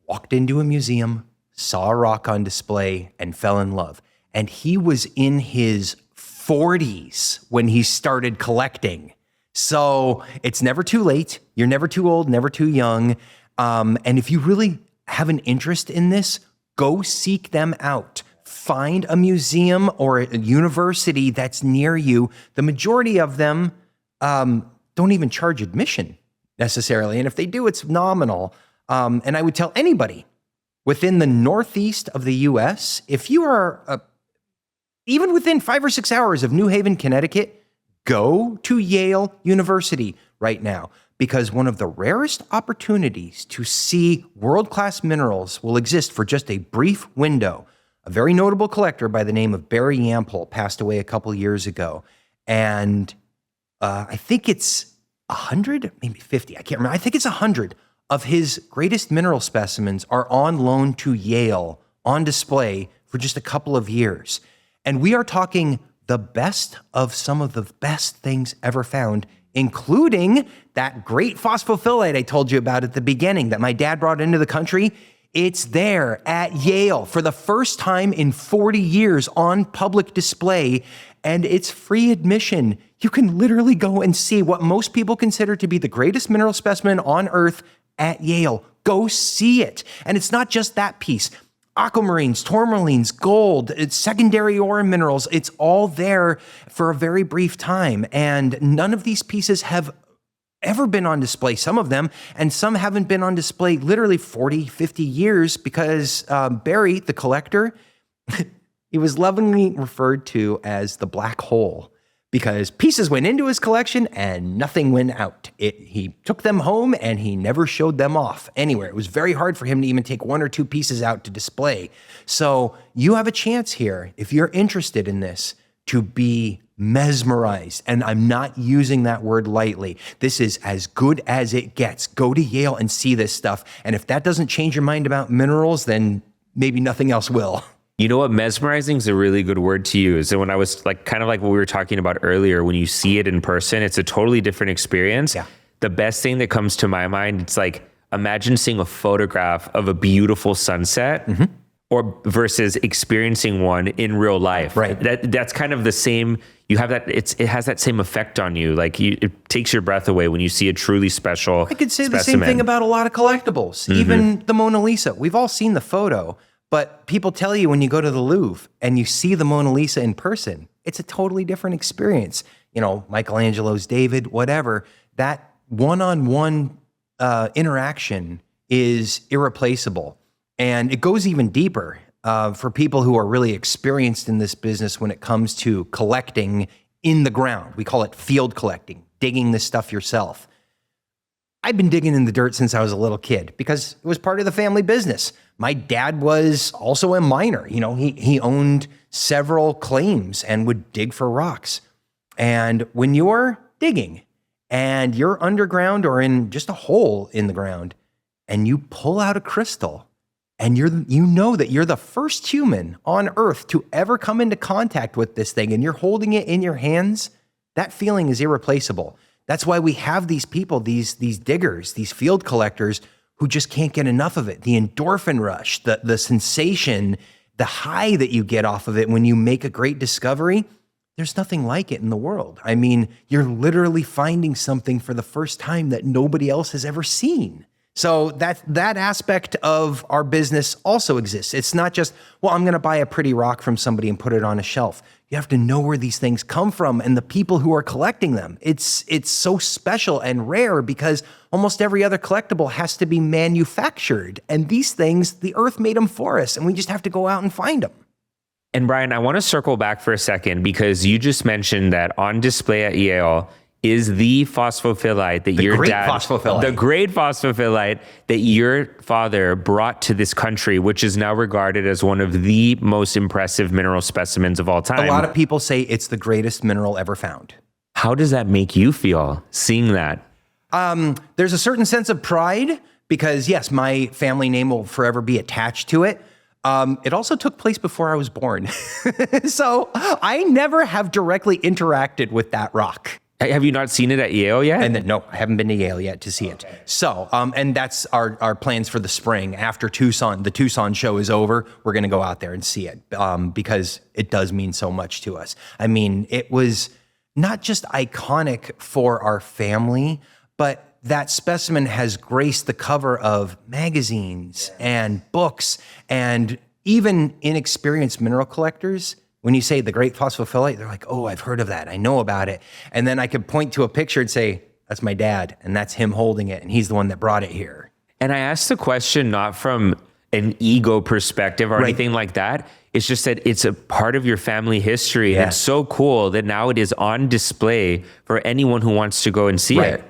Walked into a museum, saw a rock on display, and fell in love. And he was in his 40s when he started collecting. So it's never too late. You're never too old, never too young. And if you really have an interest in this, go seek them out. Find a museum or a university that's near you. The majority of them don't even charge admission necessarily. And if they do, it's nominal. And I would tell anybody within the northeast of the US, if you are even within 5 or 6 hours of New Haven, Connecticut, go to Yale University right now, because one of the rarest opportunities to see world-class minerals will exist for just a brief window. A very notable collector by the name of Barry Yampole passed away a couple years ago. And I think it's 100, maybe 50, I can't remember. I think it's 100 of his greatest mineral specimens are on loan to Yale on display for just a couple of years. And we are talking the best of some of the best things ever found, including that great phosphophyllite I told you about at the beginning that my dad brought into the country. It's there at Yale for the first time in 40 years on public display, and it's free admission. You can literally go and see what most people consider to be the greatest mineral specimen on Earth at Yale. Go see it. And it's not just that piece. Aquamarines, tourmalines, gold, it's secondary ore minerals. It's all there for a very brief time. And none of these pieces have ever been on display, some of them, and some haven't been on display literally 40, 50 years because Barry, the collector, he was lovingly referred to as the black hole because pieces went into his collection and nothing went out. He took them home and he never showed them off anywhere. It was very hard for him to even take 1 or 2 pieces out to display. So you have a chance here, if you're interested in this, to be mesmerized. And I'm not using that word lightly. This is as good as it gets. Go to Yale and see this stuff. And if that doesn't change your mind about minerals, then maybe nothing else will. You know what? Mesmerizing is a really good word to use. And when I was like, kind of like what we were talking about earlier, when you see it in person, it's a totally different experience. Yeah. The best thing that comes to my mind, it's like, imagine seeing a photograph of a beautiful sunset or versus experiencing one in real life. Right. That's kind of the same. You have that. It has that same effect on you. Like it takes your breath away when you see a truly special I could say specimen. the same thing about a lot of collectibles, even the Mona Lisa. We've all seen the photo. But people tell you when you go to the Louvre and you see the Mona Lisa in person, it's a totally different experience. You know, Michelangelo's David, whatever, that one-on-one interaction is irreplaceable. And it goes even deeper for people who are really experienced in this business when it comes to collecting in the ground. We call it field collecting, digging this stuff yourself. I've been digging in the dirt since I was a little kid because it was part of the family business. My dad was also a miner. You know, he owned several claims and would dig for rocks. And when you're digging and you're underground or in just a hole in the ground and you pull out a crystal and you know that you're the first human on Earth to ever come into contact with this thing and you're holding it in your hands, that feeling is irreplaceable. That's why we have these people, these diggers, these field collectors who just can't get enough of it. The endorphin rush, the sensation, the high that you get off of it when you make a great discovery, there's nothing like it in the world. I mean, you're literally finding something for the first time that nobody else has ever seen. So that aspect of our business also exists. It's not just, well, I'm going to buy a pretty rock from somebody and put it on a shelf. You have to know where these things come from and the people who are collecting them. It's so special and rare because almost every other collectible has to be manufactured. And these things, the earth made them for us, and we just have to go out and find them. And Brian, I want to circle back for a second because you just mentioned that on display at Yale is the phosphophyllite that your dad, the great phosphophyllite that your father brought to this country, which is now regarded as one of the most impressive mineral specimens of all time. A lot of people say it's the greatest mineral ever found. How does that make you feel seeing that? There's a certain sense of pride because yes, my family name will forever be attached to it. It also took place before I was born. So I never have directly interacted with that rock. Have you not seen it at Yale yet? And then, no, I haven't been to Yale yet to see it. So, and that's our plans for the spring. After Tucson, the Tucson show is over, we're going to go out there and see it because it does mean so much to us. I mean, it was not just iconic for our family, but that specimen has graced the cover of magazines and books, and even inexperienced mineral collectors. When you say the Great Phosphophyllite, they're like, oh, I've heard of that. I know about it. And then I could point to a picture and say, that's my dad, and that's him holding it, and he's the one that brought it here. And I asked the question not from an ego perspective or anything like that. It's just that it's a part of your family history. And it's so cool that now it is on display for anyone who wants to go and see it.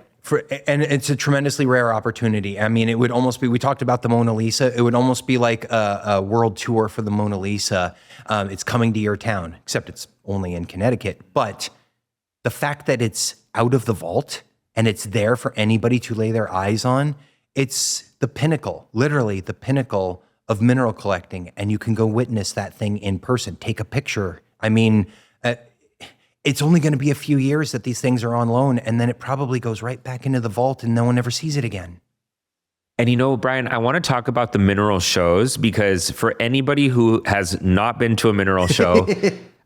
And it's a tremendously rare opportunity. I mean, it would almost be, we talked about the Mona Lisa, it would almost be like a world tour for the Mona Lisa. It's coming to your town, except it's only in Connecticut. But the fact that it's out of the vault and it's there for anybody to lay their eyes on, it's the pinnacle, literally the pinnacle of mineral collecting. And you can go witness that thing in person, take a picture. I mean, it's only going to be a few years that these things are on loan, and then it probably goes right back into the vault and no one ever sees it again. And you know, Brian, I want to talk about the mineral shows because for anybody who has not been to a mineral show,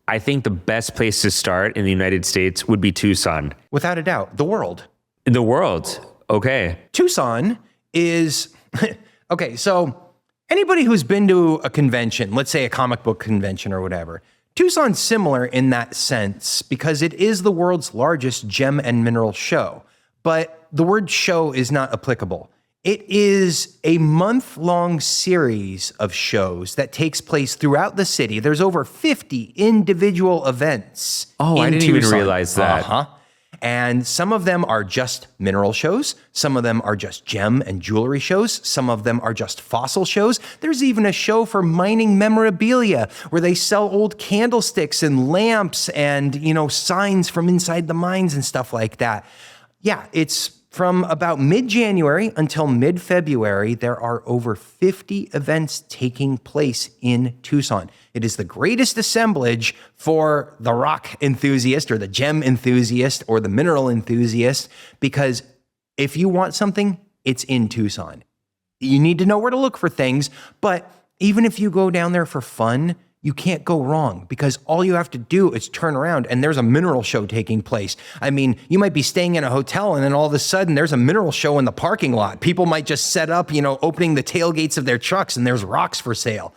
I think the best place to start in the United States would be Tucson. Without a doubt, the world. The world. Okay. Tucson is, okay, so anybody who's been to a convention, let's say a comic book convention or whatever, Tucson's similar in that sense because it is the world's largest gem and mineral show, but the word show is not applicable. It is a month-long series of shows that takes place throughout the city. There's over 50 individual events. Oh, I didn't even realize that. And some of them are just mineral shows. Some of them are just gem and jewelry shows. Some of them are just fossil shows. There's even a show for mining memorabilia where they sell old candlesticks and lamps and, you know, signs from inside the mines and stuff like that. Yeah, it's from about mid-January until mid-February, there are over 50 events taking place in Tucson. It is the greatest assemblage for the rock enthusiast or the gem enthusiast or the mineral enthusiast, because if you want something, it's in Tucson. You need to know where to look for things, but even if you go down there for fun, you can't go wrong because all you have to do is turn around and there's a mineral show taking place. I mean, you might be staying in a hotel and then all of a sudden there's a mineral show in the parking lot. People might just set up, you know, opening the tailgates of their trucks and there's rocks for sale.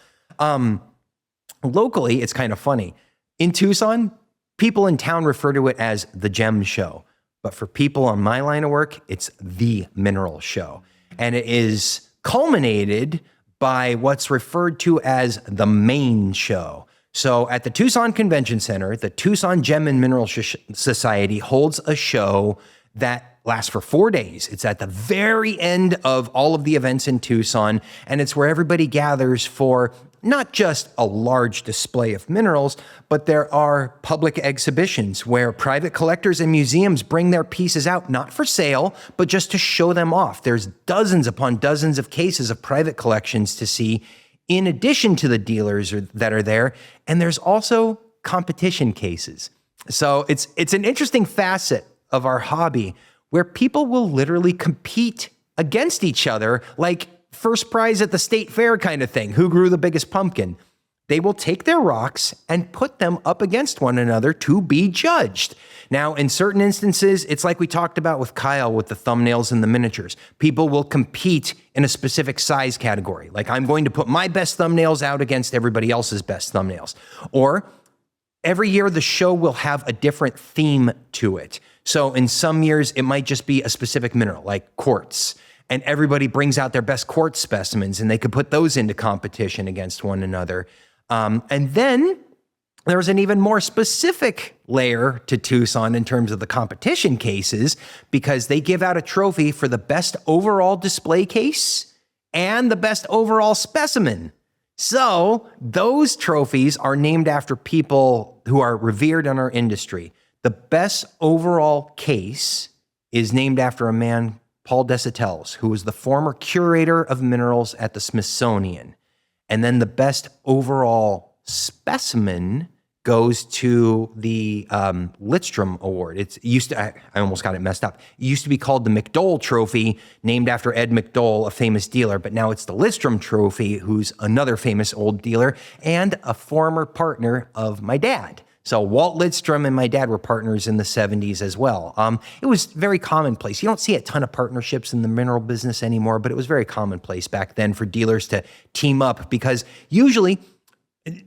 Locally, it's kind of funny. In Tucson, people in town refer to it as the gem show. But for people on my line of work, it's the mineral show. And it is culminated by what's referred to as the main show. So at the Tucson Convention Center, the Tucson Gem and Mineral Society holds a show that lasts for 4 days. It's at the very end of all of the events in Tucson, and it's where everybody gathers for not just a large display of minerals, but there are public exhibitions where private collectors and museums bring their pieces out, not for sale, but just to show them off. There's dozens upon dozens of cases of private collections to see, in addition to the dealers that are there, and there's also competition cases. So it's an interesting facet of our hobby where people will literally compete against each other, like first prize at the state fair kind of thing. Who grew the biggest pumpkin? they will take their rocks and put them up against one another to be judged. Now, in certain instances, it's like we talked about with Kyle with the thumbnails and the miniatures. People will compete in a specific size category. Like, I'm going to put my best thumbnails out against everybody else's best thumbnails. Or every year, the show will have a different theme to it. So in some years, it might just be a specific mineral, like quartz. And everybody brings out their best quartz specimens, and they could put those into competition against one another. And then there's an even more specific layer to Tucson in terms of the competition cases, because they give out a trophy for the best overall display case and the best overall specimen. So those trophies are named after people who are revered in our industry. The best overall case is named after a man, Paul Desautel, who was the former curator of minerals at the Smithsonian. And then the best overall specimen goes to the Lidstrom Award. It used to, I almost got it messed up. It used to be called the McDowell Trophy, named after Ed McDowell, a famous dealer, but now it's the Lidstrom Trophy, who's another famous old dealer and a former partner of my dad. So Walt Lidstrom and my dad were partners in the 70s as well. It was very commonplace. You don't see a ton of partnerships in the mineral business anymore, but it was very commonplace back then for dealers to team up, because usually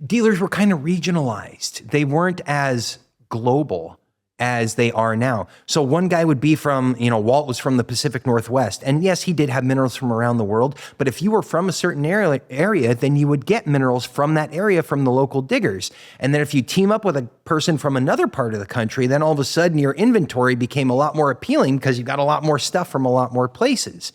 dealers were kind of regionalized. They weren't as global as they are now. So one guy would be from, Walt was from the Pacific Northwest. And yes, he did have minerals from around the world. But if you were from a certain area, then you would get minerals from that area from the local diggers. And then if you team up with a person from another part of the country, then all of a sudden your inventory became a lot more appealing because you got a lot more stuff from a lot more places.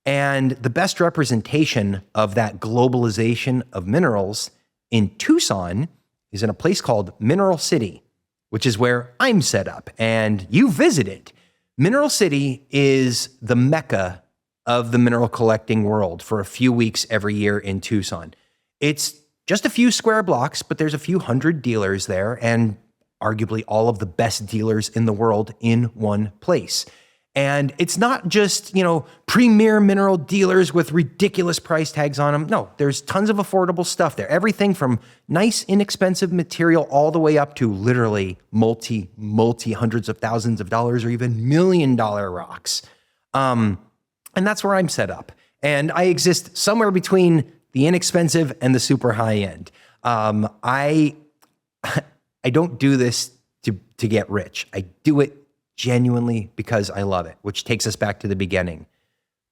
And the best representation of that globalization of minerals in Tucson is in a place called Mineral City, which is where I'm set up, and you visit it. Mineral City is the mecca of the mineral collecting world for a few weeks every year in Tucson. It's just a few square blocks, but there's a few hundred dealers there, and arguably all of the best dealers in the world in one place. And it's not just, premier mineral dealers with ridiculous price tags on them. No, there's tons of affordable stuff there. Everything from nice, inexpensive material all the way up to literally multi hundreds of thousands of dollars or even $1 million rocks. And that's where I'm set up. And I exist somewhere between the inexpensive and the super high end. I don't do this to get rich. I do it genuinely because I love it, which takes us back to the beginning.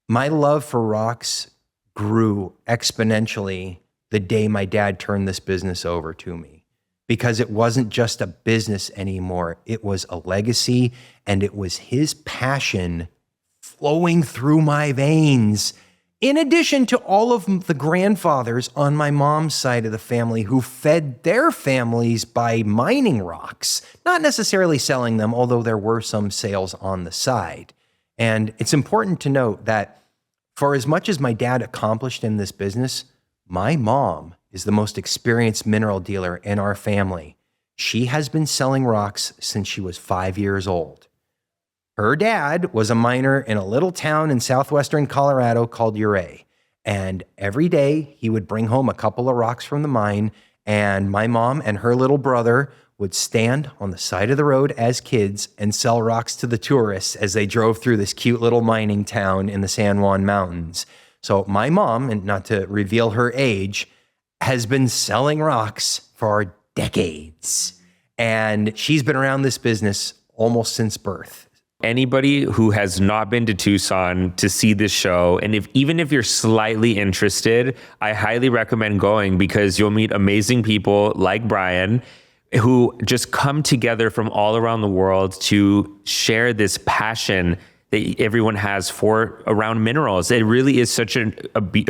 My love for rocks grew exponentially the day my dad turned this business over to me, because it wasn't just a business anymore. It was a legacy, and it was his passion flowing through my veins, in addition to all of the grandfathers on my mom's side of the family who fed their families by mining rocks, not necessarily selling them, although there were some sales on the side. And it's important to note that for as much as my dad accomplished in this business, my mom is the most experienced mineral dealer in our family. She has been selling rocks since she was 5 years old. Her dad was a miner in a little town in southwestern Colorado called Uray. And every day he would bring home a couple of rocks from the mine, and my mom and her little brother would stand on the side of the road as kids and sell rocks to the tourists as they drove through this cute little mining town in the San Juan Mountains. So my mom, and not to reveal her age, has been selling rocks for decades. And she's been around this business almost since birth. Anybody who has not been to Tucson to see this show, and even if you're slightly interested, I highly recommend going, because you'll meet amazing people like Brian, who just come together from all around the world to share this passion that everyone has around minerals. It really is such a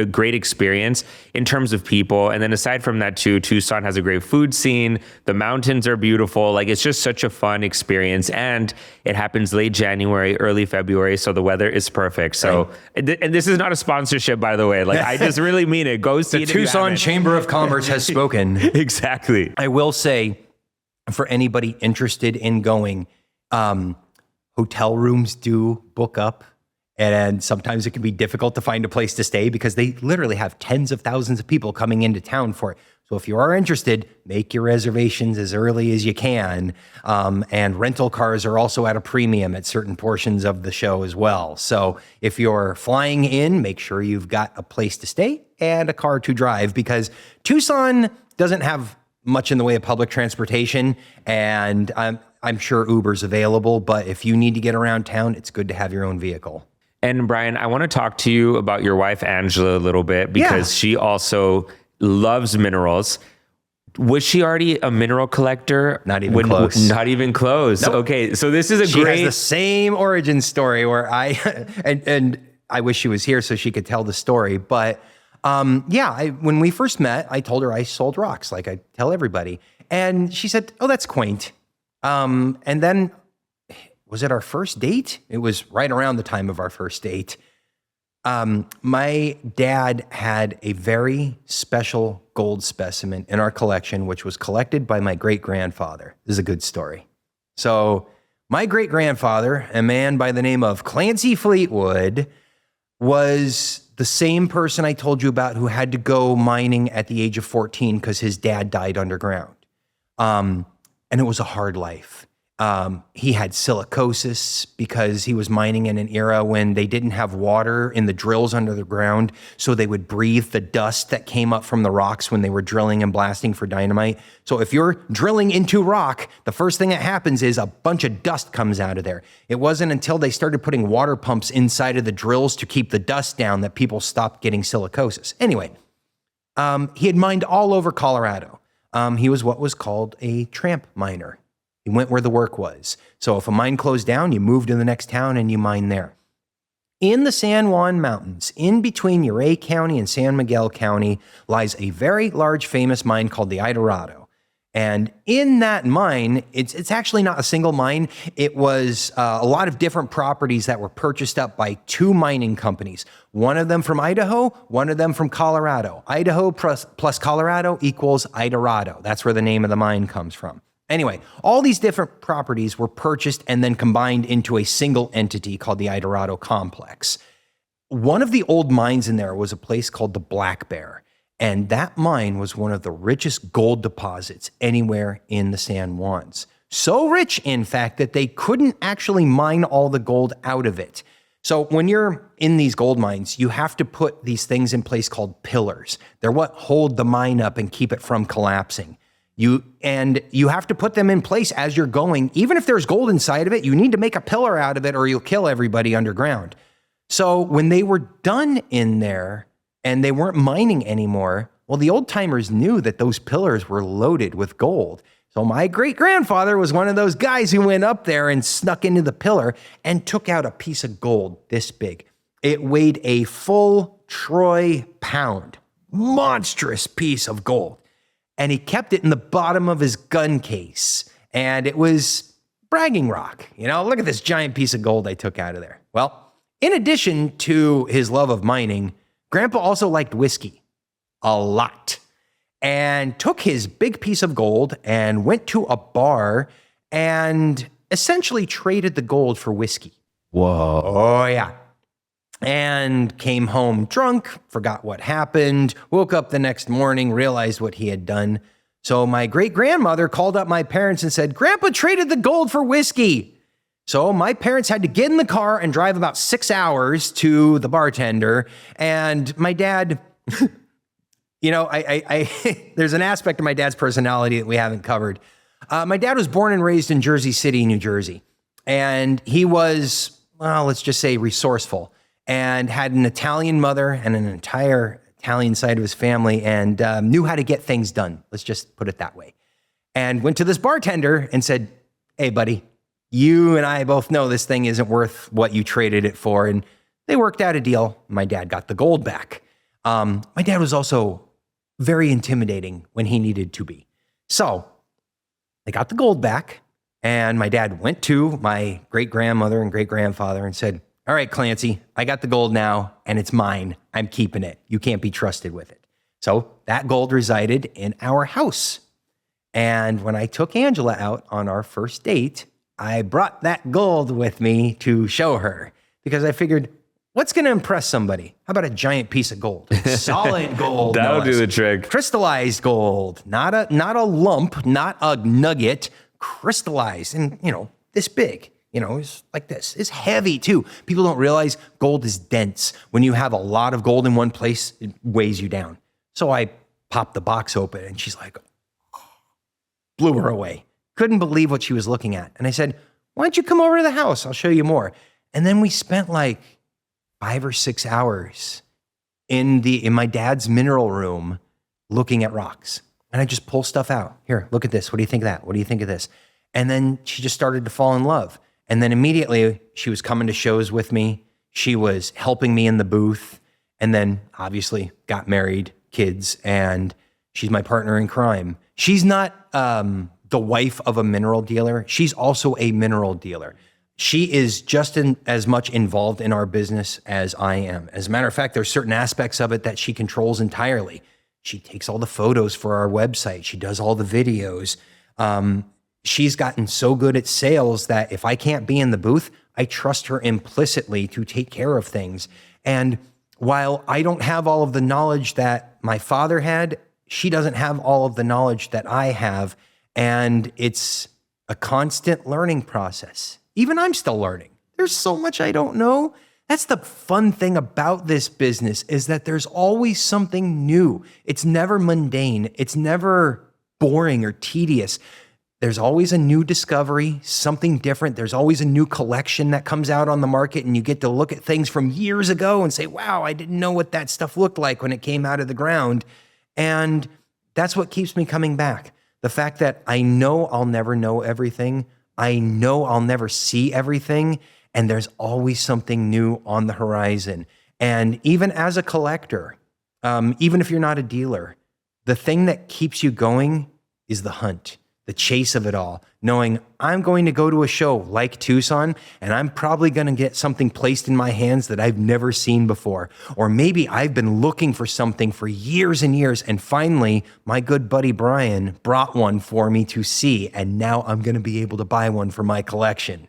great experience in terms of people. And then aside from that too, Tucson has a great food scene. The mountains are beautiful. Like, it's just such a fun experience. And it happens late January, early February. So the weather is perfect. So, and this is not a sponsorship, by the way. Like, I just really mean it. Go see it. The Tucson Chamber of Commerce has spoken. Exactly. I will say, for anybody interested in going, hotel rooms do book up, And sometimes it can be difficult to find a place to stay because they literally have tens of thousands of people coming into town for it. So if you are interested, make your reservations as early as you can. And rental cars are also at a premium at certain portions of the show as well. So if you're flying in, make sure you've got a place to stay and a car to drive, because Tucson doesn't have much in the way of public transportation. And I'm sure Uber's available, but if you need to get around town, it's good to have your own vehicle. And Brian, I want to talk to you about your wife, Angela, a little bit, because she also loves minerals. Was she already a mineral collector? Not even close. Not even close. Nope. Okay, so this is She has the same origin story where and I wish she was here so she could tell the story. But when we first met, I told her I sold rocks, like I tell everybody. And she said, oh, that's quaint. And then, was it our first date? It was right around the time of our first date. My dad had a very special gold specimen in our collection, which was collected by my great-grandfather. This is a good story. So my great-grandfather, a man by the name of Clancy Fleetwood, was the same person I told you about who had to go mining at the age of 14 because his dad died underground. And it was a hard life. He had silicosis because he was mining in an era when they didn't have water in the drills under the ground, so they would breathe the dust that came up from the rocks when they were drilling and blasting for dynamite. So if you're drilling into rock, the first thing that happens is a bunch of dust comes out of there. It wasn't until they started putting water pumps inside of the drills to keep the dust down that people stopped getting silicosis. Anyway, he had mined all over Colorado. He was what was called a tramp miner. He went where the work was. So if a mine closed down, you moved to the next town and you mine there. In the San Juan Mountains, in between Uray County and San Miguel County, lies a very large famous mine called the Eldorado. And in that mine, it's actually not a single mine. It was a lot of different properties that were purchased up by two mining companies. One of them from Idaho, one of them from Colorado. Idaho plus Colorado equals Eldorado. That's where the name of the mine comes from. Anyway, all these different properties were purchased and then combined into a single entity called the Eldorado Complex. One of the old mines in there was a place called the Black Bear, and that mine was one of the richest gold deposits anywhere in the San Juans. So rich, in fact, that they couldn't actually mine all the gold out of it. So when you're in these gold mines, you have to put these things in place called pillars. They're what hold the mine up and keep it from collapsing. You have to put them in place as you're going. Even if there's gold inside of it, you need to make a pillar out of it or you'll kill everybody underground. So when they were done in there and they weren't mining anymore, well, the old timers knew that those pillars were loaded with gold. So my great-grandfather was one of those guys who went up there and snuck into the pillar and took out a piece of gold this big. It weighed a full troy pound, monstrous piece of gold. And he kept it in the bottom of his gun case. And it was bragging rock. You know, look at this giant piece of gold I took out of there. Well, in addition to his love of mining, Grandpa also liked whiskey a lot and took his big piece of gold and went to a bar and essentially traded the gold for whiskey. Whoa. Oh, yeah. And came home drunk, forgot what happened, woke up the next morning, realized what he had done. So my great-grandmother called up my parents and said, Grandpa traded the gold for whiskey. So my parents had to get in the car and drive about 6 hours to the bartender. And my dad, you know, there's an aspect of my dad's personality that we haven't covered. My dad was born and raised in Jersey City, New Jersey. And he was, well, let's just say resourceful. And had an Italian mother and an entire Italian side of his family and knew how to get things done. Let's just put it that way. And went to this bartender and said, hey, buddy, you and I both know this thing isn't worth what you traded it for. And they worked out a deal. My dad got the gold back. My dad was also very intimidating when he needed to be. So they got the gold back. And my dad went to my great-grandmother and great-grandfather and said, all right, Clancy, I got the gold now, and it's mine. I'm keeping it. You can't be trusted with it. So that gold resided in our house. And when I took Angela out on our first date, I brought that gold with me to show her because I figured, What's going to impress somebody? How about a giant piece of gold? Solid gold. That'll do the trick. Crystallized gold, not a lump, not a nugget, crystallized and, this big. It's like this. It's heavy too. People don't realize gold is dense. When you have a lot of gold in one place, it weighs you down. So I popped the box open and she's like, blew her away. Couldn't believe what she was looking at. And I said, why don't you come over to the house? I'll show you more. And then we spent like 5 or 6 hours in my dad's mineral room looking at rocks. And I just pull stuff out. Here, look at this. What do you think of that? What do you think of this? And then she just started to fall in love. And then immediately she was coming to shows with me. She was helping me in the booth. And then obviously got married, kids, and she's my partner in crime. She's not the wife of a mineral dealer. She's also a mineral dealer. She is just as much involved in our business as I am. As a matter of fact, there's certain aspects of it that she controls entirely. She takes all the photos for our website. She does all the videos. She's gotten so good at sales that if I can't be in the booth, I trust her implicitly to take care of things. And while I don't have all of the knowledge that my father had, she doesn't have all of the knowledge that I have. And it's a constant learning process. Even I'm still learning. There's so much I don't know. That's the fun thing about this business, is that there's always something new. It's never mundane. It's never boring or tedious. There's always a new discovery, something different. There's always a new collection that comes out on the market, and you get to look at things from years ago and say, wow, I didn't know what that stuff looked like when it came out of the ground. And that's what keeps me coming back. The fact that I know I'll never know everything. I know I'll never see everything. And there's always something new on the horizon. And even as a collector, even if you're not a dealer, the thing that keeps you going is the hunt, the chase of it all, knowing I'm going to go to a show like Tucson and I'm probably going to get something placed in my hands that I've never seen before. Or maybe I've been looking for something for years and years, and finally my good buddy Brian brought one for me to see, and now I'm going to be able to buy one for my collection.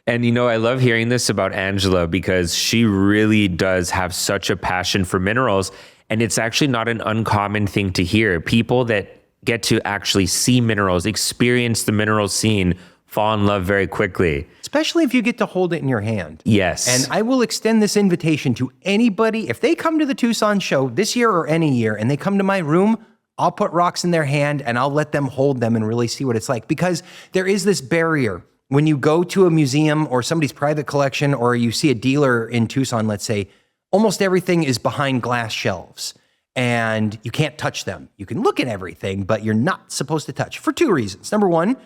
And I love hearing this about Angela, because she really does have such a passion for minerals. And it's actually not an uncommon thing to hear. People that get to actually see minerals, experience the mineral scene, fall in love very quickly. Especially if you get to hold it in your hand. Yes. And I will extend this invitation to anybody. If they come to the Tucson show this year or any year and they come to my room, I'll put rocks in their hand and I'll let them hold them and really see what it's like. Because there is this barrier. When you go to a museum or somebody's private collection, or you see a dealer in Tucson, let's say, almost everything is behind glass shelves. And you can't touch them. You can look at everything, but you're not supposed to touch, for 2 reasons. Number one,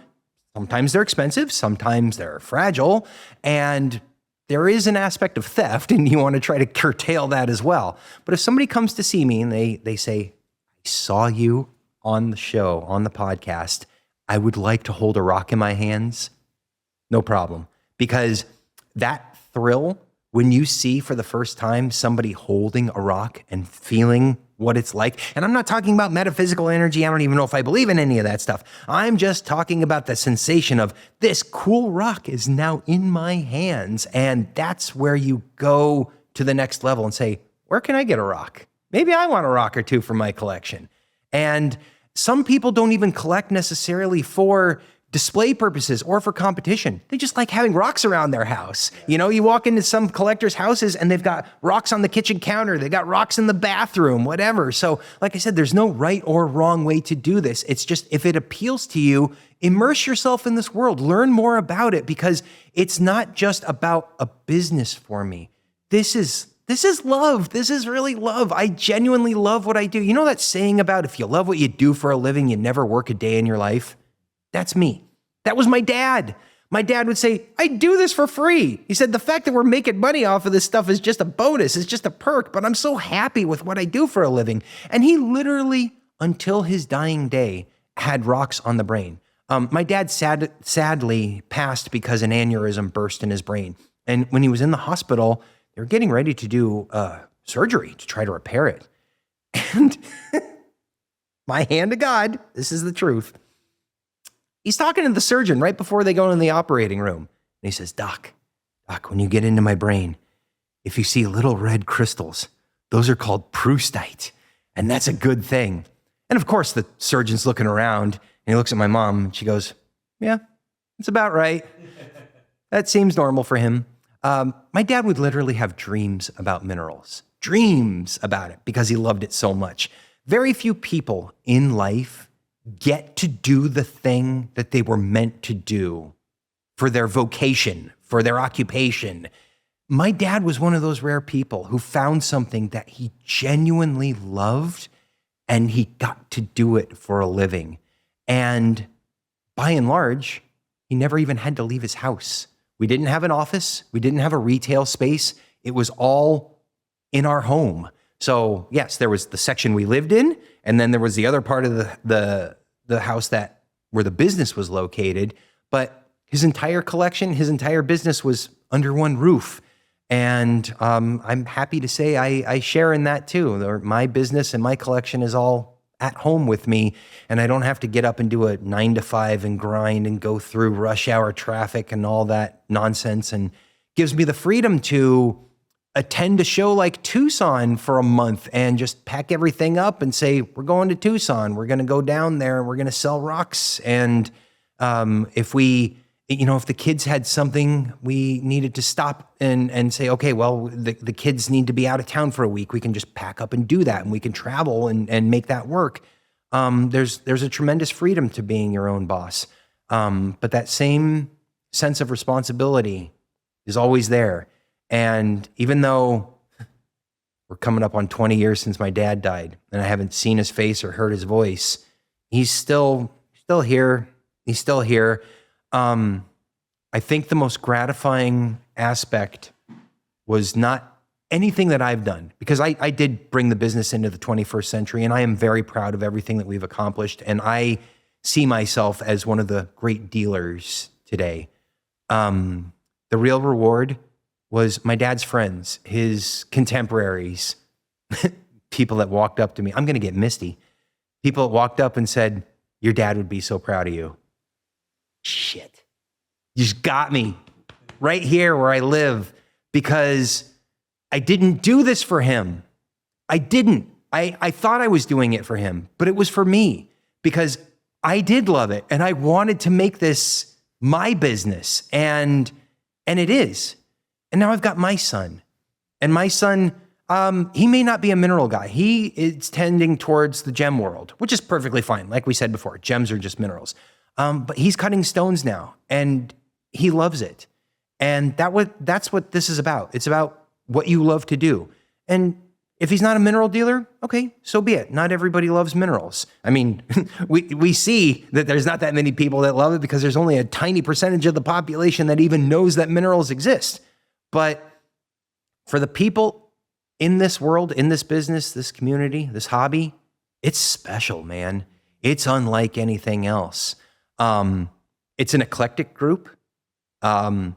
sometimes they're expensive, sometimes they're fragile, and there is an aspect of theft, and you want to try to curtail that as well. But if somebody comes to see me and they say, I saw you on the show, on the podcast, I would like to hold a rock in my hands, no problem. Because that thrill, when you see for the first time somebody holding a rock and feeling what it's like. And I'm not talking about metaphysical energy. I don't even know if I believe in any of that stuff. I'm just talking about the sensation of this cool rock is now in my hands. And that's where you go to the next level and say, where can I get a rock? Maybe I want a rock or two for my collection. And some people don't even collect necessarily for display purposes or for competition. They just like having rocks around their house. You walk into some collectors' houses and they've got rocks on the kitchen counter. They got rocks in the bathroom, whatever. So like I said, there's no right or wrong way to do this. It's just, if it appeals to you, immerse yourself in this world, learn more about it, because it's not just about a business for me. This is love. This is really love. I genuinely love what I do. You know that saying about if you love what you do for a living, you never work a day in your life? That's me. That was my dad. My dad would say, I do this for free. He said, the fact that we're making money off of this stuff is just a bonus. It's just a perk, but I'm so happy with what I do for a living. And he literally, until his dying day, had rocks on the brain. My dad sadly passed because an aneurysm burst in his brain. And when he was in the hospital, they were getting ready to do surgery to try to repair it. And my hand to God, this is the truth. He's talking to the surgeon right before they go in the operating room. And he says, Doc, when you get into my brain, if you see little red crystals, those are called proustite, and that's a good thing. And of course, the surgeon's looking around, and he looks at my mom, and she goes, yeah, it's about right. That seems normal for him. My dad would literally have dreams about minerals, dreams about it, because he loved it so much. Very few people in life get to do the thing that they were meant to do for their vocation, for their occupation. My dad was one of those rare people who found something that he genuinely loved, and he got to do it for a living. And by and large, he never even had to leave his house. We didn't have an office. We didn't have a retail space. It was all in our home. So yes, there was the section we lived in, and then there was the other part of the house where the business was located. But his entire collection, his entire business was under one roof. And I'm happy to say I share in that too. My business and my collection is all at home with me, and I don't have to get up and do a 9 to 5 and grind and go through rush hour traffic and all that nonsense, and gives me the freedom to attend a show like Tucson for a month and just pack everything up and say, we're going to Tucson. We're going to go down there and we're going to sell rocks. And if the kids had something we needed to stop and say, okay, well, the kids need to be out of town for a week, we can just pack up and do that, and we can travel and make that work. There's a tremendous freedom to being your own boss. But that same sense of responsibility is always there. And even though we're coming up on 20 years since my dad died, and I haven't seen his face or heard his voice, he's still here. He's still here. I think the most gratifying aspect was not anything that I've done, because I did bring the business into the 21st century, and I am very proud of everything that we've accomplished. And I see myself as one of the great dealers today. The real reward was my dad's friends, his contemporaries, people that walked up to me. I'm going to get misty. People that walked up and said, your dad would be so proud of you. Shit. You just got me right here where I live, because I didn't do this for him. I didn't. I thought I was doing it for him, but it was for me, because I did love it and I wanted to make this my business, and it is. And now I've got my son, and my son, he may not be a mineral guy. He is tending towards the gem world, which is perfectly fine. Like we said before, gems are just minerals. But he's cutting stones now, and he loves it. And that's what this is about. It's about what you love to do. And if he's not a mineral dealer, okay, so be it. Not everybody loves minerals. I mean, we see that there's not that many people that love it, because there's only a tiny percentage of the population that even knows that minerals exist. But for the people in this world, in this business, this community, this hobby, it's special, man. It's unlike anything else. It's an eclectic group. You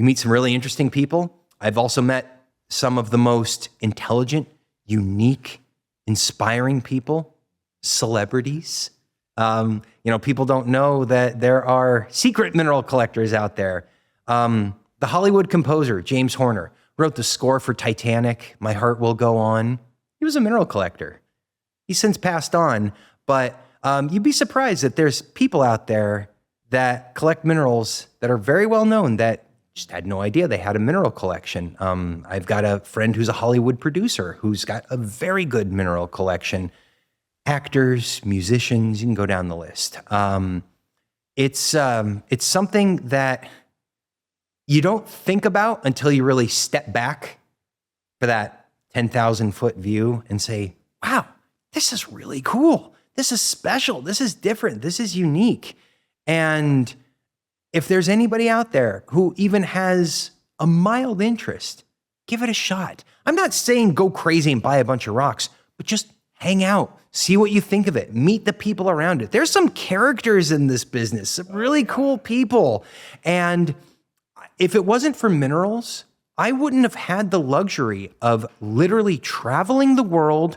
meet some really interesting people. I've also met some of the most intelligent, unique, inspiring people, celebrities. People don't know that there are secret mineral collectors out there. The Hollywood composer, James Horner, wrote the score for Titanic, My Heart Will Go On. He was a mineral collector. He's since passed on, but you'd be surprised that there's people out there that collect minerals that are very well known that just had no idea they had a mineral collection. I've got a friend who's a Hollywood producer who's got a very good mineral collection. Actors, musicians, you can go down the list. It's something that you don't think about until you really step back for that 10,000 foot view and say, wow, this is really cool. This is special. This is different. This is unique. And if there's anybody out there who even has a mild interest, give it a shot. I'm not saying go crazy and buy a bunch of rocks, but just hang out, see what you think of it, meet the people around it. There's some characters in this business, some really cool people. And if it wasn't for minerals, I wouldn't have had the luxury of literally traveling the world,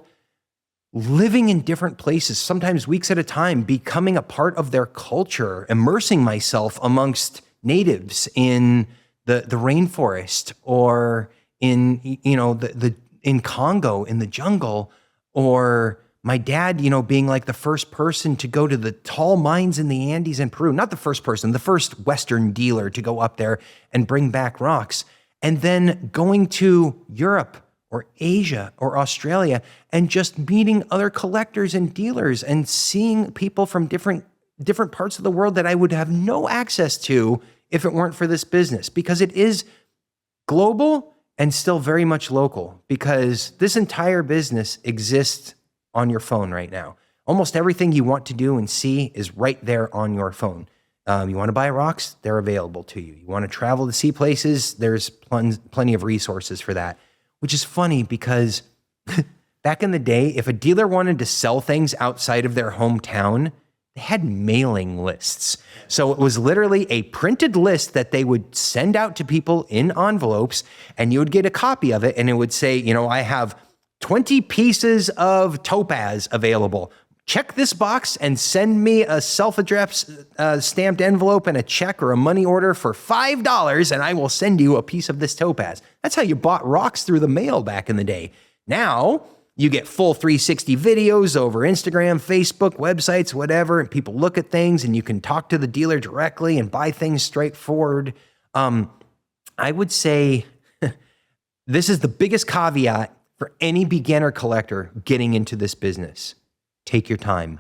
living in different places, sometimes weeks at a time, becoming a part of their culture, immersing myself amongst natives in the rainforest or in, in Congo, in the jungle, or my dad, being like the first person to go to the tall mines in the Andes in Peru. Not the first person, the first Western dealer to go up there and bring back rocks. And then going to Europe or Asia or Australia and just meeting other collectors and dealers and seeing people from different parts of the world that I would have no access to if it weren't for this business, because it is global and still very much local, because this entire business exists on your phone right now. Almost everything you want to do and see is right there on your phone. You want to buy rocks? They're available to you. You want to travel to see places? There's plenty of resources for that, which is funny because back in the day, if a dealer wanted to sell things outside of their hometown, they had mailing lists. So it was literally a printed list that they would send out to people in envelopes, and you would get a copy of it, and it would say, I have 20 pieces of topaz available. Check this box and send me a self-addressed stamped envelope and a check or a money order for $5, and I will send you a piece of this topaz. That's how you bought rocks through the mail back in the day. Now, you get full 360 videos over Instagram, Facebook, websites, whatever, and people look at things, and you can talk to the dealer directly and buy things straightforward. I would say this is the biggest caveat for any beginner collector getting into this business. Take your time.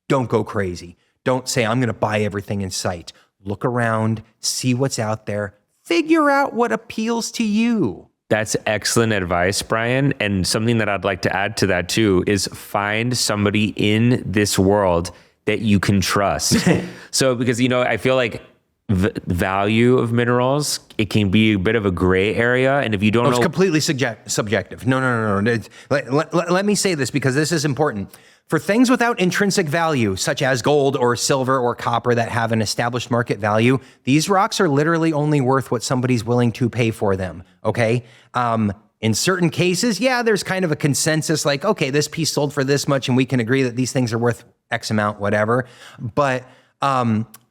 Don't go crazy. Don't say, I'm going to buy everything in sight. Look around, see what's out there, figure out what appeals to you. That's excellent advice, Brian. And something that I'd like to add to that too is find somebody in this world that you can trust. So, because, I feel like value of minerals, it can be a bit of a gray area. And if you don't know... It's completely subjective. No. Let me say this because this is important. For things without intrinsic value, such as gold or silver or copper that have an established market value, these rocks are literally only worth what somebody's willing to pay for them, okay? In certain cases, there's kind of a consensus like, okay, this piece sold for this much and we can agree that these things are worth X amount, whatever. But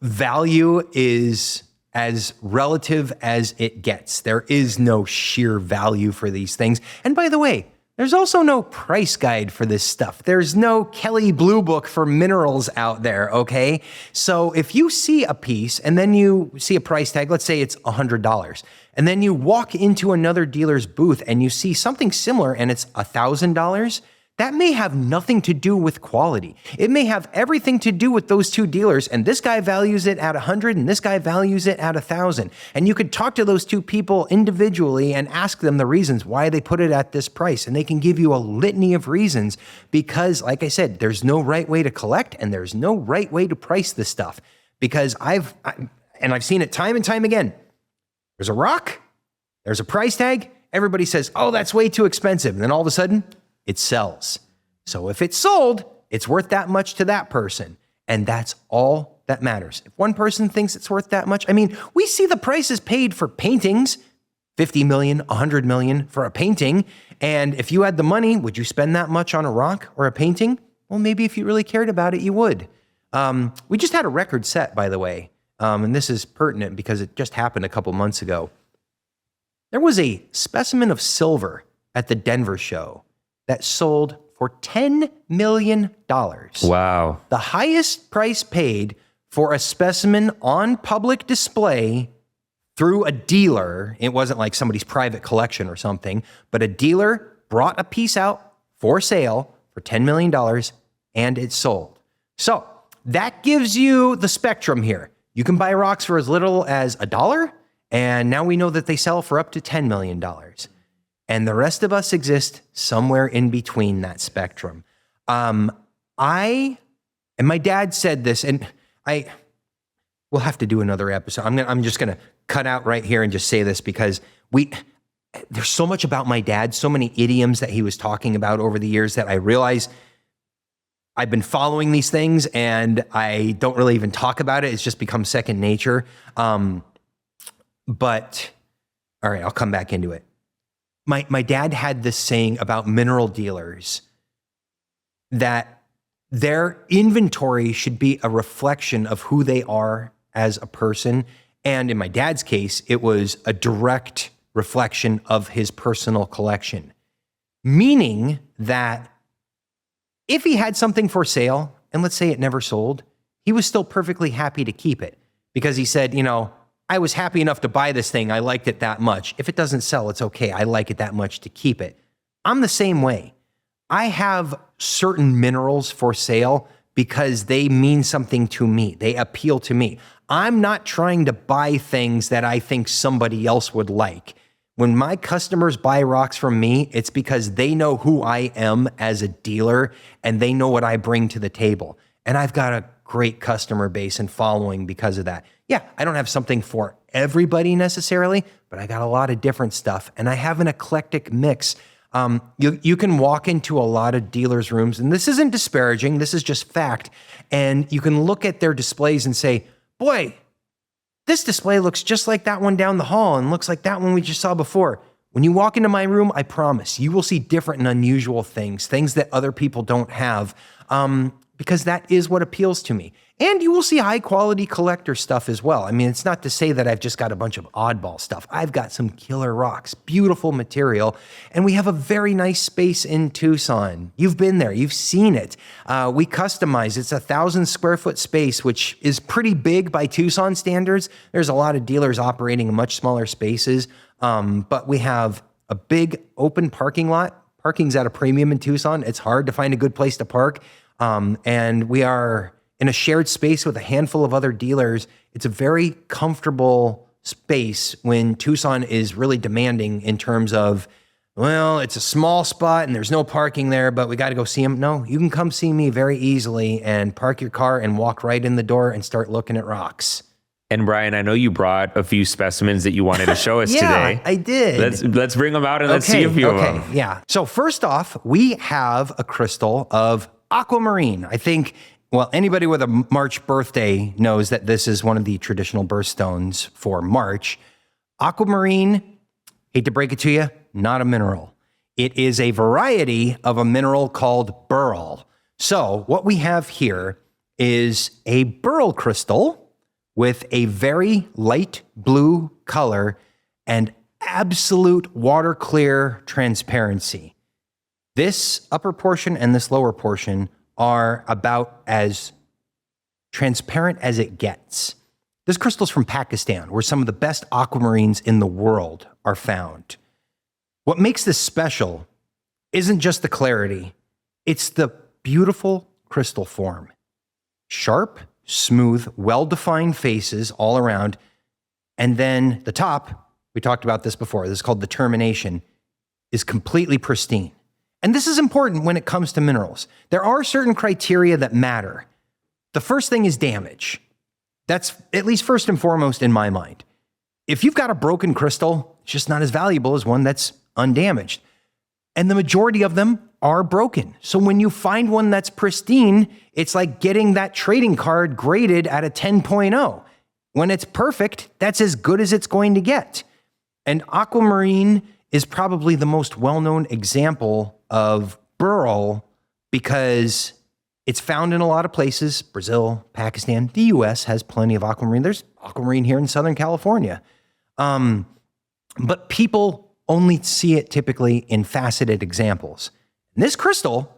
value is as relative as it gets. There is no sheer value for these things. And by the way, there's also no price guide for this stuff. There's no Kelly Blue Book for minerals out there, okay? So if you see a piece and then you see a price tag, let's say it's $100, and then you walk into another dealer's booth and you see something similar and it's $1,000, that may have nothing to do with quality. It may have everything to do with those two dealers, and this guy values it at 100 and this guy values it at 1,000. And you could talk to those two people individually and ask them the reasons why they put it at this price, and they can give you a litany of reasons because, like I said, there's no right way to collect and there's no right way to price this stuff. Because I've seen it time and time again. There's a rock, there's a price tag, everybody says, oh, that's way too expensive. And then all of a sudden, it sells. So if it's sold, it's worth that much to that person. And that's all that matters. If one person thinks it's worth that much, we see the prices paid for paintings, 50 million, 100 million for a painting. And if you had the money, would you spend that much on a rock or a painting? Well, maybe if you really cared about it, you would. We just had a record set, by the way. And this is pertinent because it just happened a couple months ago. There was a specimen of silver at the Denver show that sold for $10 million. Wow. The highest price paid for a specimen on public display through a dealer. It wasn't like somebody's private collection or something, but a dealer brought a piece out for sale for $10 million and it sold. So that gives you the spectrum here. You can buy rocks for as little as $1, and now we know that they sell for up to $10 million. And the rest of us exist somewhere in between that spectrum. And my dad said this, and we'll have to do another episode. I'm just gonna cut out right here and just say this because there's so much about my dad, so many idioms that he was talking about over the years that I realize I've been following these things and I don't really even talk about it. It's just become second nature. But all right, I'll come back into it. My dad had this saying about mineral dealers that their inventory should be a reflection of who they are as a person. And in my dad's case, it was a direct reflection of his personal collection. Meaning that if he had something for sale, and let's say it never sold, he was still perfectly happy to keep it because he said, I was happy enough to buy this thing. I liked it that much. If it doesn't sell, it's okay. I like it that much to keep it. I'm the same way. I have certain minerals for sale because they mean something to me. They appeal to me. I'm not trying to buy things that I think somebody else would like. When my customers buy rocks from me, it's because they know who I am as a dealer and they know what I bring to the table. And I've got a great customer base and following because of that. Yeah, I don't have something for everybody necessarily, but I got a lot of different stuff and I have an eclectic mix. You can walk into a lot of dealers' rooms, and this isn't disparaging, this is just fact. And you can look at their displays and say, boy, this display looks just like that one down the hall and looks like that one we just saw before. When you walk into my room, I promise you will see different and unusual things that other people don't have, because that is what appeals to me. And you will see high quality collector stuff as well. I mean, it's not to say that I've just got a bunch of oddball stuff. I've got some killer rocks, beautiful material, and we have a very nice space in Tucson. You've been there, you've seen it. We customize, it's 1,000 square foot space, which is pretty big by Tucson standards. There's a lot of dealers operating in much smaller spaces, but we have a big open parking lot. Parking's at a premium in Tucson. It's hard to find a good place to park. And we are in a shared space with a handful of other dealers. It's a very comfortable space when Tucson is really demanding in terms of, well, it's a small spot and there's no parking there, but we got to go see them. No, you can come see me very easily and park your car and walk right in the door and start looking at rocks. And Brian, I know you brought a few specimens that you wanted to show us today. Yeah, I did. Let's bring them out and let's see a few of them. Yeah. So first off, we have a crystal of aquamarine. I think, well, anybody with a March birthday knows that this is one of the traditional birthstones for March. Aquamarine, hate to break it to you, not a mineral. It is a variety of a mineral called beryl. So what we have here is a beryl crystal with a very light blue color and absolute water clear transparency. This upper portion and this lower portion are about as transparent as it gets. This crystal's from Pakistan, where some of the best aquamarines in the world are found. What makes this special isn't just the clarity, it's the beautiful crystal form. Sharp, smooth, well-defined faces all around. And then the top, we talked about this before, this is called the termination, is completely pristine. And this is important when it comes to minerals. There are certain criteria that matter. The first thing is damage. That's at least first and foremost in my mind. If you've got a broken crystal, it's just not as valuable as one that's undamaged. And the majority of them are broken. So when you find one that's pristine, it's like getting that trading card graded at a 10.0. When it's perfect, that's as good as it's going to get. And aquamarine is probably the most well-known example of beryl because it's found in a lot of places. Brazil, Pakistan, the US has plenty of aquamarine. There's aquamarine here in Southern California. But people only see it typically in faceted examples. And this crystal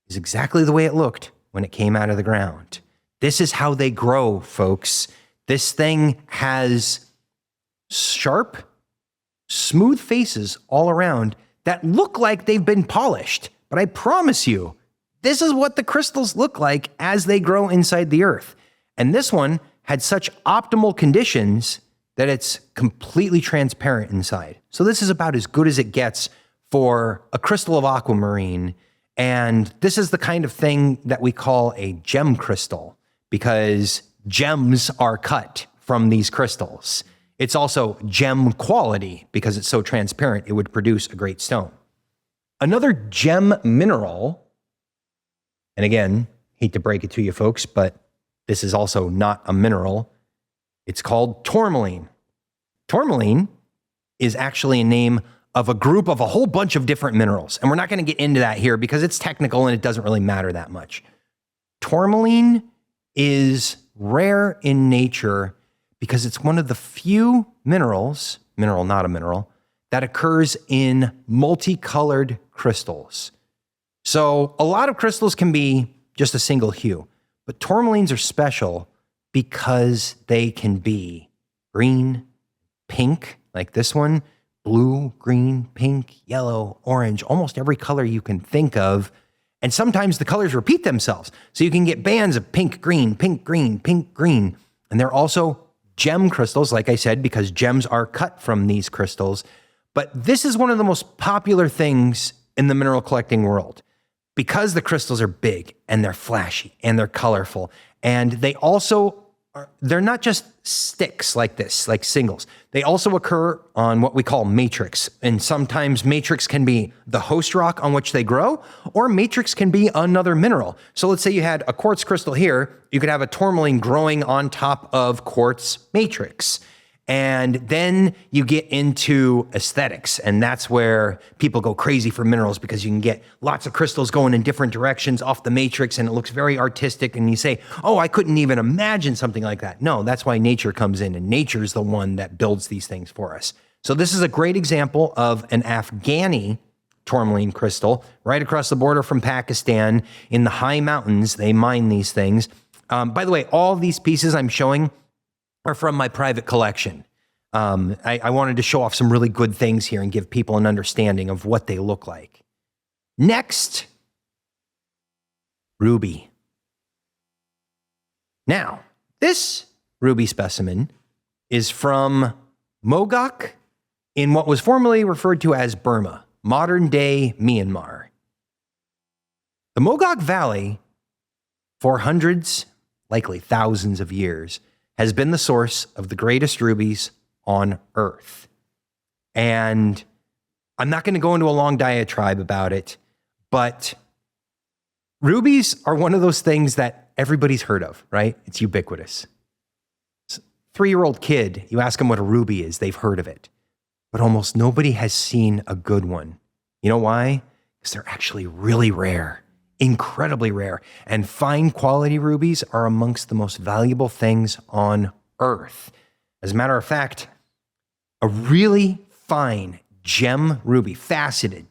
is exactly the way it looked when it came out of the ground. This is how they grow, folks. This thing has sharp, smooth faces all around that look like they've been polished. But I promise you, this is what the crystals look like as they grow inside the earth. And this one had such optimal conditions that it's completely transparent inside. So this is about as good as it gets for a crystal of aquamarine. And this is the kind of thing that we call a gem crystal because gems are cut from these crystals. It's also gem quality because it's so transparent, it would produce a great stone. Another gem mineral, and again, hate to break it to you folks, but this is also not a mineral. It's called tourmaline. Tourmaline is actually a name of a group of a whole bunch of different minerals. And we're not going to get into that here because it's technical and it doesn't really matter that much. Tourmaline is rare in nature because it's one of the few minerals, mineral not a mineral, that occurs in multicolored crystals. So a lot of crystals can be just a single hue, but tourmalines are special because they can be green, pink, like this one, blue, green, pink, yellow, orange, almost every color you can think of. And sometimes the colors repeat themselves. So you can get bands of pink, green, pink, green, pink, green. And they're also gem crystals, like I said, because gems are cut from these crystals. But this is one of the most popular things in the mineral collecting world because the crystals are big and they're flashy and they're colorful. And they also they're not just sticks like this, like singles. They also occur on what we call matrix. And sometimes matrix can be the host rock on which they grow, or matrix can be another mineral. So let's say you had a quartz crystal here, you could have a tourmaline growing on top of quartz matrix. And then you get into aesthetics, and that's where people go crazy for minerals because you can get lots of crystals going in different directions off the matrix and it looks very artistic, and you say, oh, I couldn't even imagine something like that. No, that's why nature comes in, and nature is the one that builds these things for us. So this is a great example of an Afghani tourmaline crystal right across the border from Pakistan. In the high mountains, they mine these things. By the way, all these pieces I'm showing are from my private collection. I wanted to show off some really good things here and give people an understanding of what they look like. Next, ruby. Now, this ruby specimen is from Mogok in what was formerly referred to as Burma, modern-day Myanmar. The Mogok Valley, for hundreds, likely thousands of years, has been the source of the greatest rubies on Earth. And I'm not going to go into a long diatribe about it, but rubies are one of those things that everybody's heard of, right? It's ubiquitous. 3-year-old kid, you ask them what a ruby is, they've heard of it. But almost nobody has seen a good one. You know why? Because they're actually really rare. Incredibly rare, and fine quality rubies are amongst the most valuable things on Earth. As a matter of fact, a really fine gem ruby, faceted,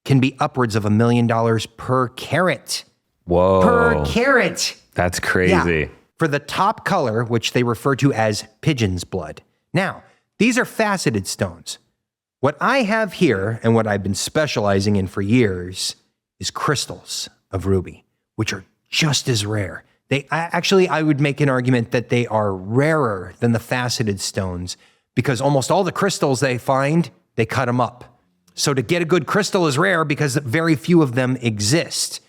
can be upwards of $1 million per carat. Whoa. Per carat. That's crazy. Yeah, for the top color, which they refer to as pigeon's blood. Now, these are faceted stones. What I have here, and what I've been specializing in for years, is crystals of ruby, which are just as rare. I would make an argument that they are rarer than the faceted stones because almost all the crystals they find, they cut them up. So to get a good crystal is rare because very few of them exist.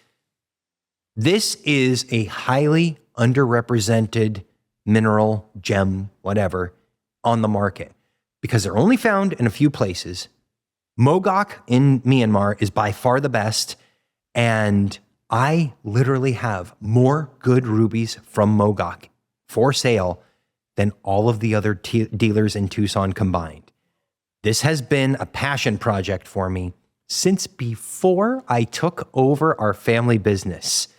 This is a highly underrepresented mineral, gem, whatever, on the market because they're only found in a few places. Mogok in Myanmar is by far the best. And I literally have more good rubies from Mogok for sale than all of the other dealers in Tucson combined. This has been a passion project for me since before I took over our family business.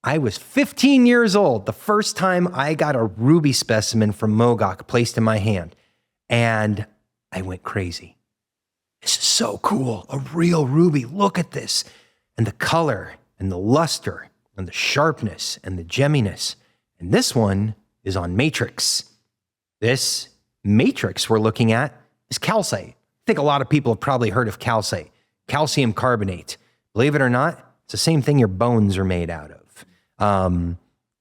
I was 15 years old the first time I got a ruby specimen from Mogok placed in my hand, and I went crazy. This is so cool, a real ruby, look at this. And the color and the luster and the sharpness and the gemminess. And this one is on matrix. This matrix we're looking at is calcite. I think a lot of people have probably heard of calcite. Calcium carbonate. Believe it or not, it's the same thing your bones are made out of.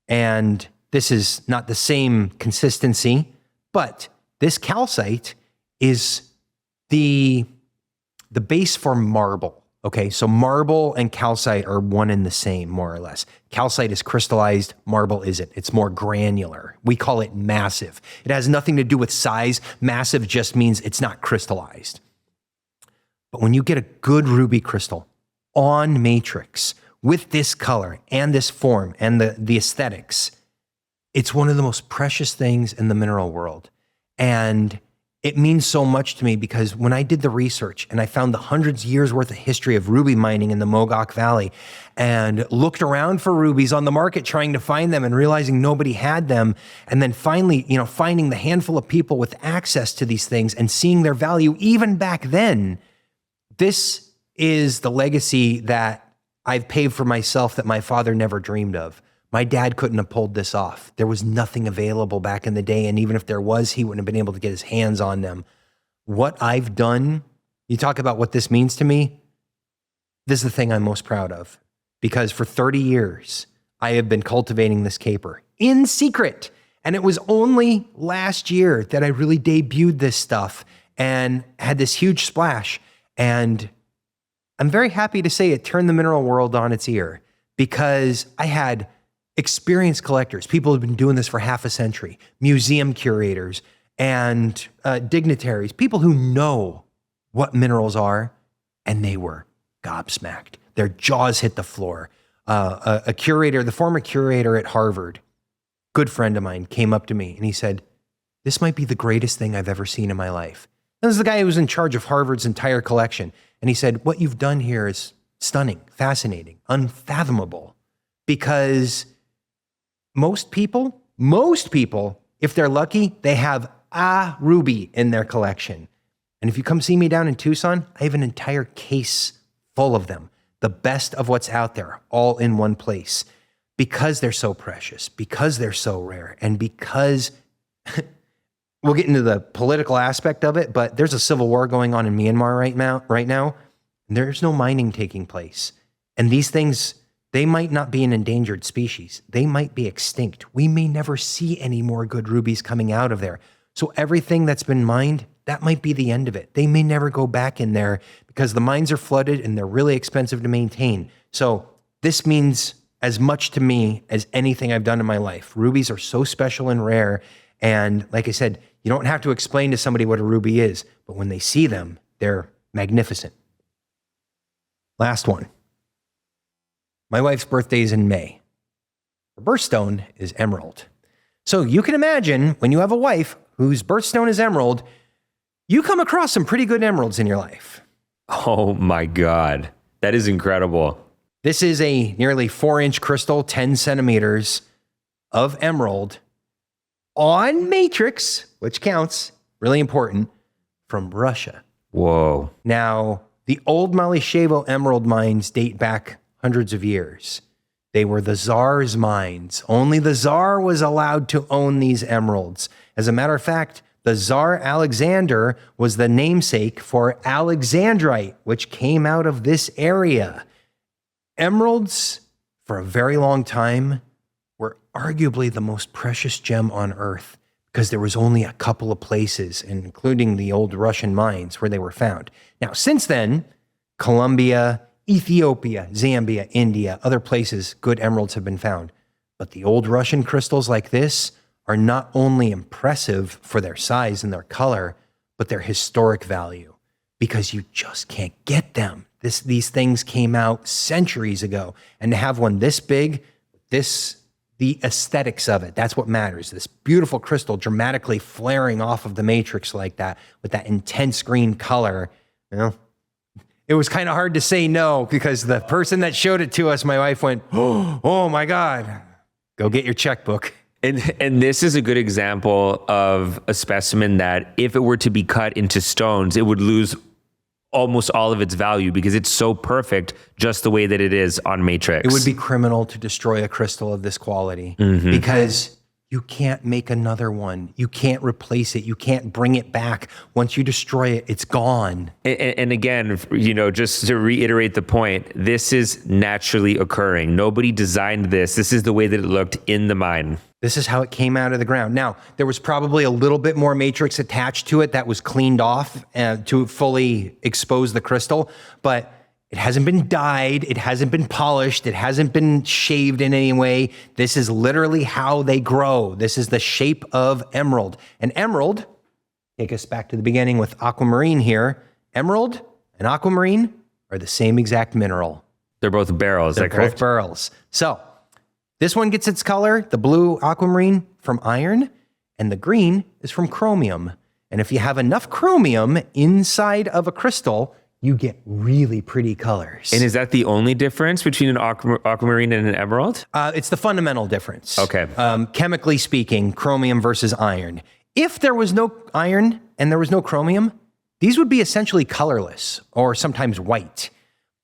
And this is not the same consistency, but this calcite is the base for marble. Okay, so marble and calcite are one and the same, more or less. Calcite is crystallized, marble isn't. It's more granular. We call it massive. It has nothing to do with size. Massive just means it's not crystallized. But when you get a good ruby crystal on matrix with this color and this form and the aesthetics, it's one of the most precious things in the mineral world. And it means so much to me because when I did the research and I found the hundreds of years worth of history of ruby mining in the Mogok Valley and looked around for rubies on the market trying to find them and realizing nobody had them, and then finally, finding the handful of people with access to these things and seeing their value even back then, this is the legacy that I've paved for myself that my father never dreamed of. My dad couldn't have pulled this off. There was nothing available back in the day, and even if there was, he wouldn't have been able to get his hands on them. What I've done, you talk about what this means to me, this is the thing I'm most proud of, because for 30 years, I have been cultivating this caper in secret, and it was only last year that I really debuted this stuff and had this huge splash, and I'm very happy to say it turned the mineral world on its ear, because I had experienced collectors, people who've been doing this for half a century, museum curators and dignitaries, people who know what minerals are, and they were gobsmacked. Their jaws hit the floor. A curator, the former curator at Harvard, good friend of mine, came up to me and he said, "This might be the greatest thing I've ever seen in my life." And this is the guy who was in charge of Harvard's entire collection. And he said, "What you've done here is stunning, fascinating, unfathomable, because most people, if they're lucky, they have a ruby in their collection. And if you come see me down in Tucson, I have an entire case full of them, the best of what's out there, all in one place, because they're so precious, because they're so rare, and because we'll get into the political aspect of it, but there's a civil war going on in Myanmar right now, and there's no mining taking place. And these things, they might not be an endangered species. They might be extinct. We may never see any more good rubies coming out of there. So everything that's been mined, that might be the end of it. They may never go back in there because the mines are flooded and they're really expensive to maintain. So this means as much to me as anything I've done in my life. Rubies are so special and rare. And like I said, you don't have to explain to somebody what a ruby is, but when they see them, they're magnificent. Last one. My wife's birthday is in May. Her birthstone is emerald. So you can imagine when you have a wife whose birthstone is emerald, you come across some pretty good emeralds in your life. Oh my God. That is incredible. This is a nearly 4-inch crystal, 10 centimeters of emerald on matrix, which counts, really important, from Russia. Whoa. Now, the old Malishevo emerald mines date back hundreds of years. They were the Tsar's mines. Only the Tsar was allowed to own these emeralds. As a matter of fact, the Tsar Alexander was the namesake for Alexandrite, which came out of this area. Emeralds, for a very long time, were arguably the most precious gem on earth because there was only a couple of places, including the old Russian mines, where they were found. Now, since then, Colombia, Ethiopia, Zambia, India, other places, good emeralds have been found. But the old Russian crystals like this are not only impressive for their size and their color, but their historic value, because you just can't get them. These things came out centuries ago, and to have one this big, the aesthetics of it, that's what matters. This beautiful crystal dramatically flaring off of the matrix like that, with that intense green color, it was kind of hard to say no, because the person that showed it to us, my wife went, "Oh my God, go get your checkbook." And this is a good example of a specimen that if it were to be cut into stones, it would lose almost all of its value because it's so perfect just the way that it is on matrix. It would be criminal to destroy a crystal of this quality because you can't make another one. You can't replace it. You can't bring it back. Once you destroy it, it's gone. And again, just to reiterate the point, this is naturally occurring. Nobody designed this. This is the way that it looked in the mine. This is how it came out of the ground. Now, there was probably a little bit more matrix attached to it that was cleaned off to fully expose the crystal, but it hasn't been dyed, it hasn't been polished, it hasn't been shaved in any way. This is literally how they grow. This is the shape of emerald. And emerald, take us back to the beginning with aquamarine here. Emerald and aquamarine are the same exact mineral. They're both beryls, They're is that correct? both beryls. So this one gets its color, the blue aquamarine, from iron, and the green is from chromium. And if you have enough chromium inside of a crystal, you get really pretty colors. And is that the only difference between an aquamarine and an emerald? It's the fundamental difference. Okay. Chemically speaking, chromium versus iron. If there was no iron and there was no chromium, these would be essentially colorless or sometimes white.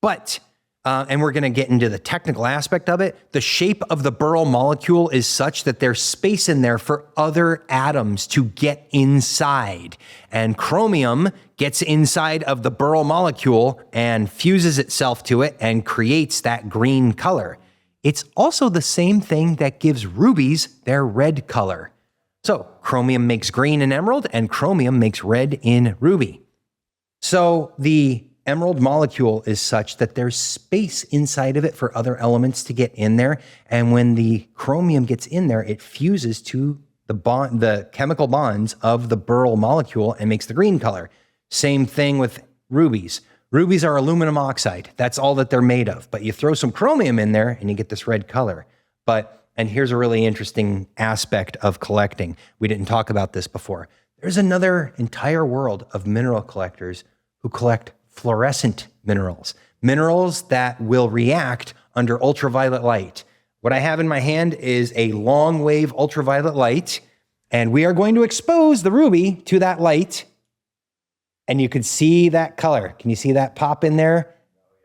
But, and we're going to get into the technical aspect of it, the shape of the Burl molecule is such that there's space in there for other atoms to get inside. And chromium gets inside of the Burl molecule and fuses itself to it and creates that green color. It's also the same thing that gives rubies their red color. So chromium makes green in emerald and chromium makes red in ruby. So the emerald molecule is such that there's space inside of it for other elements to get in there. And when the chromium gets in there, it fuses to the chemical bonds of the Burl molecule and makes the green color. Same thing with rubies. Rubies are aluminum oxide. That's all that they're made of. But you throw some chromium in there and you get this red color. And here's a really interesting aspect of collecting. We didn't talk about this before. There's another entire world of mineral collectors who collect fluorescent minerals, minerals that will react under ultraviolet light. What I have in my hand is a long wave ultraviolet light, and we are going to expose the ruby to that light, and you can see that color. Can you see that pop in there?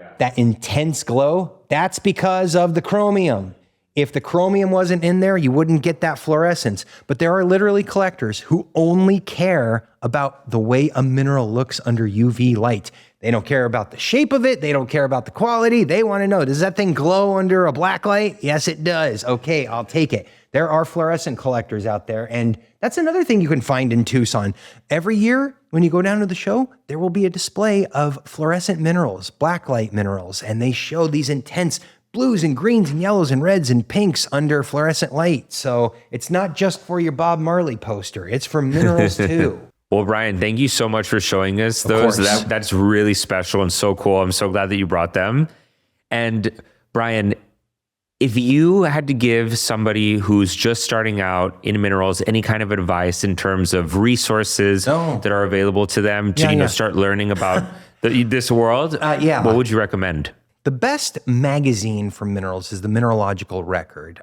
Yeah. That intense glow? That's because of the chromium. If the chromium wasn't in there, you wouldn't get that fluorescence. But there are literally collectors who only care about the way a mineral looks under UV light. They don't care about the shape of it. They don't care about the quality. They want to know, does that thing glow under a black light? Yes, it does. Okay, I'll take it. There are fluorescent collectors out there. And that's another thing you can find in Tucson. Every year, when you go down to the show, there will be a display of fluorescent minerals, blacklight minerals, and they show these intense blues and greens and yellows and reds and pinks under fluorescent light. So it's not just for your Bob Marley poster. It's for minerals too. Well, Brian, thank you so much for showing us those. That's really special and so cool. I'm so glad that you brought them. And Brian, if you had to give somebody who's just starting out in minerals any kind of advice in terms of resources that are available to them to start learning about this world, what would you recommend? The best magazine for minerals is the Mineralogical Record.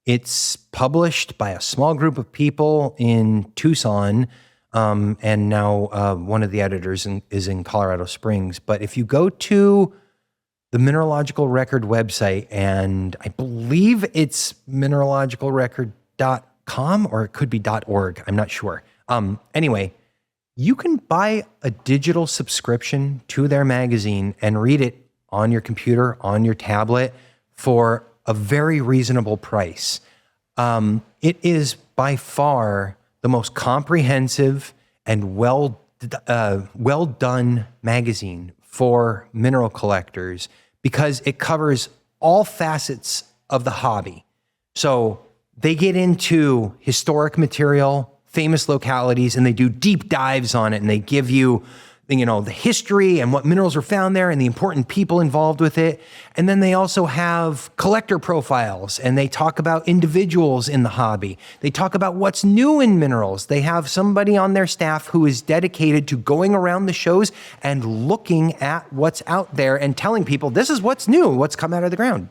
It's published by a small group of people in Tucson, and now one of the editors is in Colorado Springs. But if you go to the Mineralogical Record website, and I believe it's mineralogicalrecord.com, or it could be .org, I'm not sure. Anyway, you can buy a digital subscription to their magazine and read it on your computer, on your tablet, for a very reasonable price. It is by far the most comprehensive and well done magazine for mineral collectors because it covers all facets of the hobby. So they get into historic material, famous localities, and they do deep dives on it, and they give you the history and what minerals are found there and the important people involved with it. And then they also have collector profiles, and they talk about individuals in the hobby. They talk about what's new in minerals. They have somebody on their staff who is dedicated to going around the shows and looking at what's out there and telling people, this is what's new, what's come out of the ground.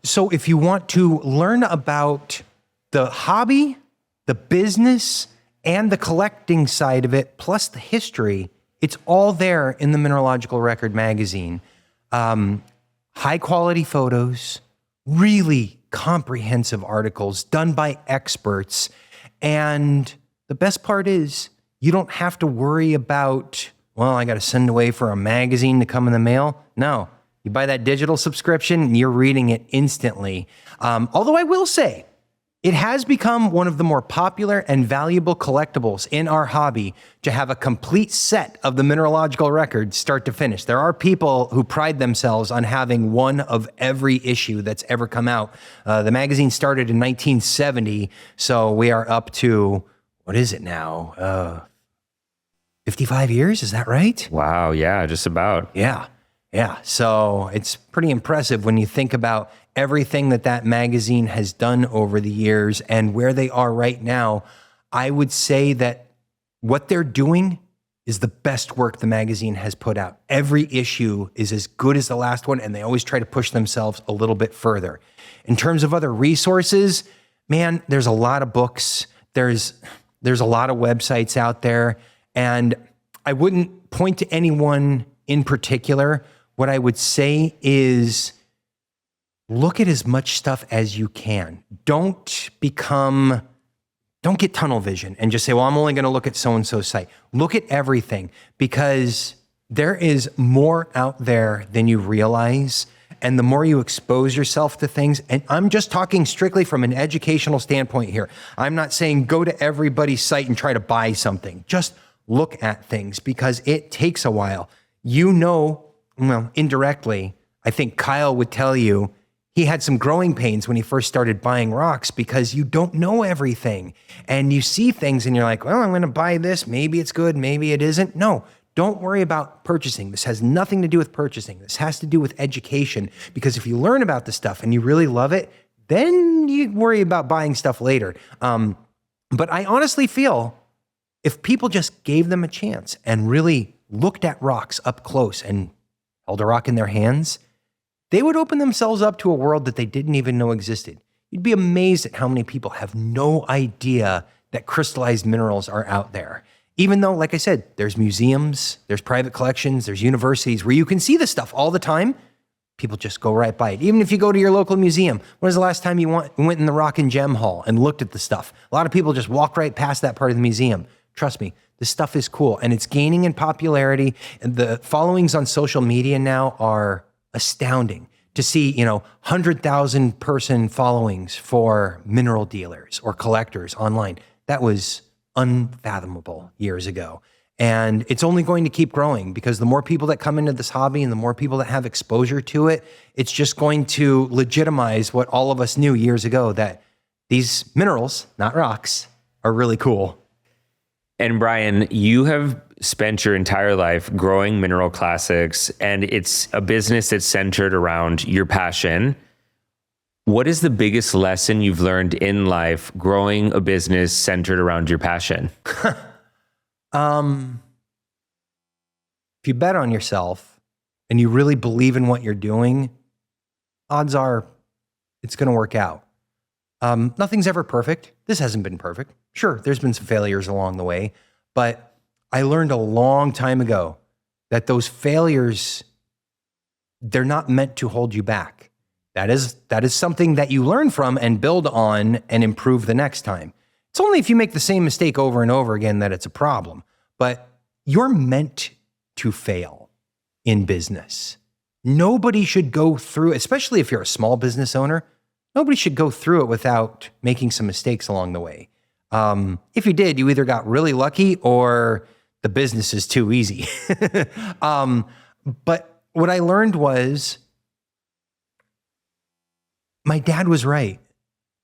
So if you want to learn about the hobby, the business, and the collecting side of it, plus the history, it's all there in the Mineralogical Record magazine. High quality photos, really comprehensive articles done by experts. And the best part is you don't have to worry about, I got to send away for a magazine to come in the mail. No, you buy that digital subscription and you're reading it instantly. Although I will say, it has become one of the more popular and valuable collectibles in our hobby to have a complete set of the Mineralogical Record start to finish. There are people who pride themselves on having one of every issue that's ever come out. The magazine started in 1970, so we are up to, what is it now? 55 years, is that right? Wow, yeah, just about. Yeah. So it's pretty impressive when you think about everything that magazine has done over the years and where they are right now. I would say that what they're doing is the best work the magazine has put out. Every issue is as good as the last one, and they always try to push themselves a little bit further. In terms of other resources, man, there's a lot of books. There's a lot of websites out there, and I wouldn't point to anyone in particular. What I would say is look at as much stuff as you can. Don't get tunnel vision and just say, well, I'm only going to look at so-and-so's site. Look at everything, because there is more out there than you realize. And the more you expose yourself to things, and I'm just talking strictly from an educational standpoint here. I'm not saying go to everybody's site and try to buy something. Just look at things, because it takes a while. Well, indirectly, I think Kyle would tell you, he had some growing pains when he first started buying rocks, because you don't know everything. And you see things and you're like, well, I'm going to buy this. Maybe it's good. Maybe it isn't. No, don't worry about purchasing. This has nothing to do with purchasing. This has to do with education, because if you learn about the stuff and you really love it, then you worry about buying stuff later. But I honestly feel if people just gave them a chance and really looked at rocks up close and held a rock in their hands, they would open themselves up to a world that they didn't even know existed. You'd be amazed at how many people have no idea that crystallized minerals are out there. Even though, like I said, there's museums, there's private collections, there's universities where you can see this stuff all the time. People just go right by it. Even if you go to your local museum, when was the last time you went in the Rock and Gem Hall and looked at the stuff? A lot of people just walk right past that part of the museum. Trust me, this stuff is cool, and it's gaining in popularity. And the followings on social media now are astounding. To see, 100,000 person followings for mineral dealers or collectors online. That was unfathomable years ago. And it's only going to keep growing, because the more people that come into this hobby and the more people that have exposure to it, it's just going to legitimize what all of us knew years ago, that these minerals, not rocks, are really cool. And Brian, you have spent your entire life growing mineral classics, and it's a business that's centered around your passion. What is the biggest lesson you've learned in life growing a business centered around your passion? If you bet on yourself and you really believe in what you're doing, odds are it's going to work out. Nothing's ever perfect. This hasn't been perfect. Sure, there's been some failures along the way, but I learned a long time ago that those failures, they're not meant to hold you back. That is something that you learn from and build on and improve the next time. It's only if you make the same mistake over and over again that it's a problem. But you're meant to fail in business. Nobody should go through, especially if you're a small business owner, nobody should go through it without making some mistakes along the way. If you did, you either got really lucky or the business is too easy. But what I learned was my dad was right.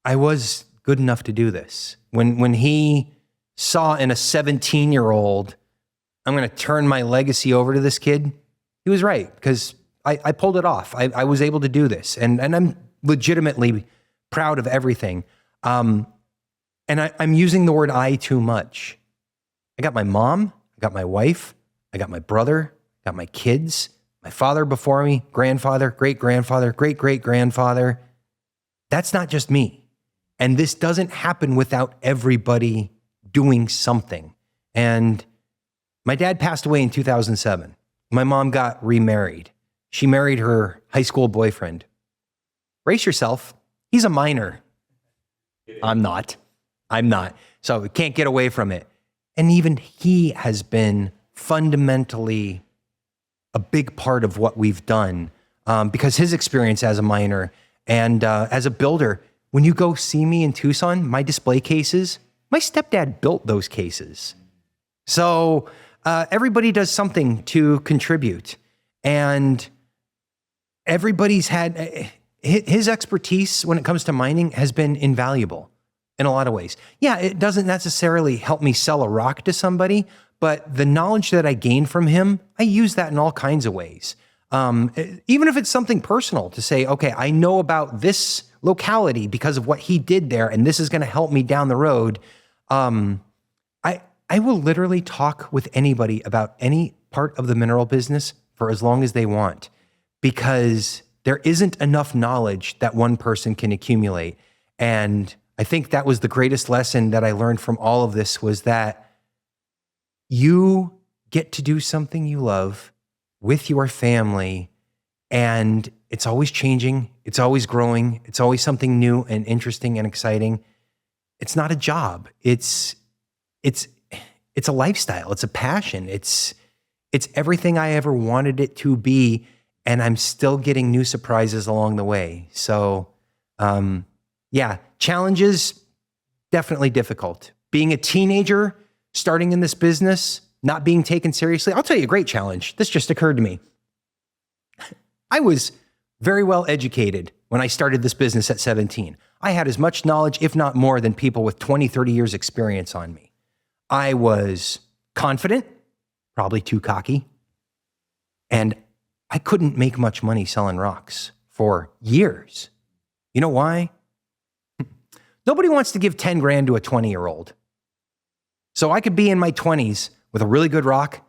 I was good enough to do this. When he saw in a 17-year-old, I'm going to turn my legacy over to this kid, he was right, because I pulled it off. I was able to do this, and I'm legitimately proud of everything. And I'm using the word I too much. I got my mom, I got my wife, I got my brother, got my kids, my father before me, grandfather, great-grandfather, great-great-grandfather. That's not just me. And this doesn't happen without everybody doing something. And my dad passed away in 2007. My mom got remarried. She married her high school boyfriend. Brace yourself. He's a miner. I'm not. So we can't get away from it. And even he has been fundamentally a big part of what we've done, because his experience as a miner and as a builder, when you go see me in Tucson, my display cases, my stepdad built those cases. So everybody does something to contribute. And everybody's had, his expertise when it comes to mining has been invaluable in a lot of ways. Yeah, it doesn't necessarily help me sell a rock to somebody, but the knowledge that I gained from him, I use that in all kinds of ways. Even if it's something personal, to say, okay, I know about this locality because of what he did there, and this is going to help me down the road. I will literally talk with anybody about any part of the mineral business for as long as they want, because there isn't enough knowledge that one person can accumulate. And I think that was the greatest lesson that I learned from all of this, was that you get to do something you love with your family, and it's always changing, it's always growing, it's always something new and interesting and exciting. It's not a job. It's a lifestyle. It's a passion. It's everything I ever wanted it to be, and I'm still getting new surprises along the way. So, yeah, challenges, definitely difficult. Being a teenager, starting in this business, not being taken seriously. I'll tell you a great challenge. This just occurred to me. I was very well educated when I started this business at 17. I had as much knowledge, if not more, than people with 20, 30 years experience on me. I was confident, probably too cocky, and I couldn't make much money selling rocks for years. You know why? Nobody wants to give 10 grand to a 20-year-old. So I could be in my 20s with a really good rock,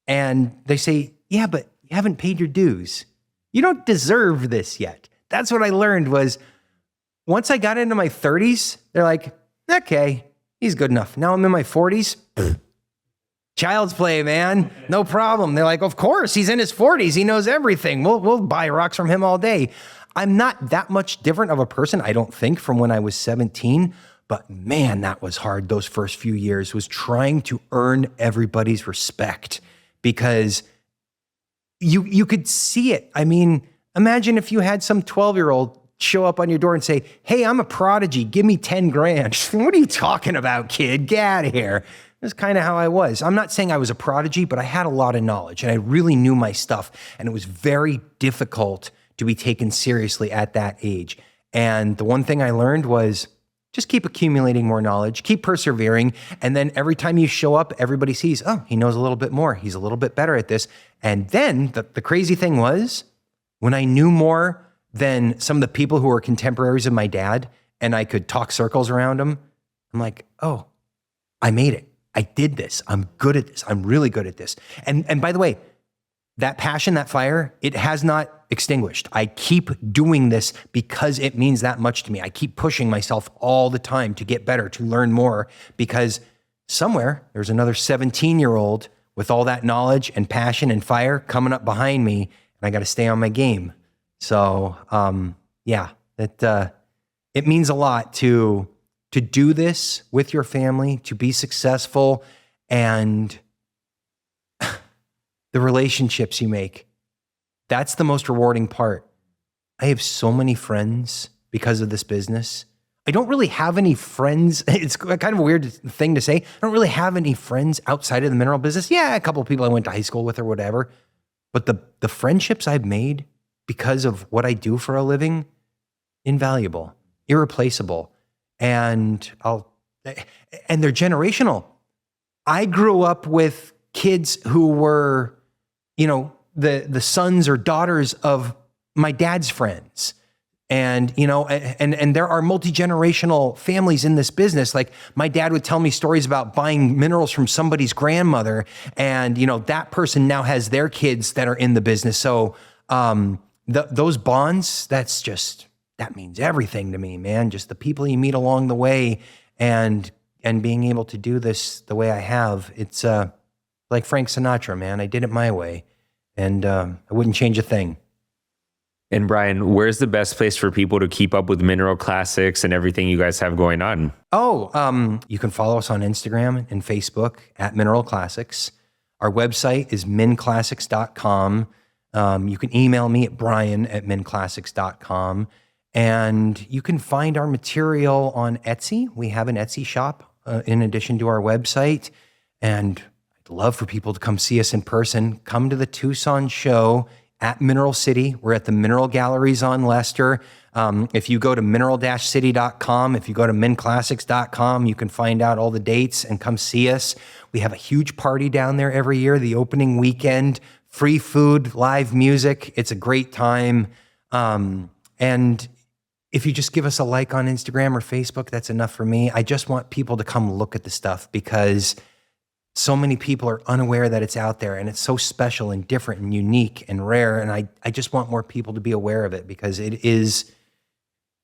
and they say, yeah, but you haven't paid your dues. You don't deserve this yet. That's what I learned was, once I got into my 30s, they're like, okay, he's good enough. Now I'm in my 40s. Child's play, man. No problem. They're like, of course, he's in his 40s. He knows everything. We'll buy rocks from him all day. I'm not that much different of a person, I don't think, from when I was 17. But man, that was hard. Those first few years was trying to earn everybody's respect, because you could see it. I mean, imagine if you had some 12-year-old show up on your door and say, hey, I'm a prodigy. Give me 10 grand. What are you talking about, kid? Get out of here. That's kind of how I was. I'm not saying I was a prodigy, but I had a lot of knowledge and I really knew my stuff. And it was very difficult to be taken seriously at that age. And the one thing I learned was just keep accumulating more knowledge, keep persevering. And then every time you show up, everybody sees, oh, he knows a little bit more. He's a little bit better at this. And then the crazy thing was, when I knew more than some of the people who were contemporaries of my dad, and I could talk circles around them, I'm like, oh, I made it. I did this. I'm good at this. I'm really good at this. And by the way, that passion, that fire, it has not extinguished. I keep doing this because it means that much to me. I keep pushing myself all the time to get better, to learn more, because somewhere there's another 17-year-old with all that knowledge and passion and fire coming up behind me, and I got to stay on my game. So, yeah, it means a lot to do this with your family, to be successful, and the relationships you make. That's the most rewarding part. I have so many friends because of this business. I don't really have any friends. It's kind of a weird thing to say. I don't really have any friends outside of the mineral business. Yeah, a couple of people I went to high school with or whatever. But the friendships I've made because of what I do for a living, invaluable, irreplaceable. And they're generational. I grew up with kids who were, the sons or daughters of my dad's friends. And, and there are multi-generational families in this business. Like my dad would tell me stories about buying minerals from somebody's grandmother. And, that person now has their kids that are in the business. So those bonds, that means everything to me, man. Just the people you meet along the way and being able to do this the way I have. It's like Frank Sinatra, man. I did it my way, and I wouldn't change a thing. And Brian, where's the best place for people to keep up with Mineral Classics and everything you guys have going on? Oh, you can follow us on Instagram and Facebook at Mineral Classics. Our website is minclassics.com. You can email me at brian@minclassics.com. And you can find our material on Etsy. We have an Etsy shop in addition to our website. And I'd love for people to come see us in person. Come to the Tucson show at Mineral City. We're at the Mineral Galleries on Leicester. If you go to mineral-city.com, if you go to minclassics.com, you can find out all the dates and come see us. We have a huge party down there every year, the opening weekend, free food, live music. It's a great time. And if you just give us a like on Instagram or Facebook, that's enough for me. I just want people to come look at the stuff because so many people are unaware that it's out there and it's so special and different and unique and rare. And I just want more people to be aware of it because it is,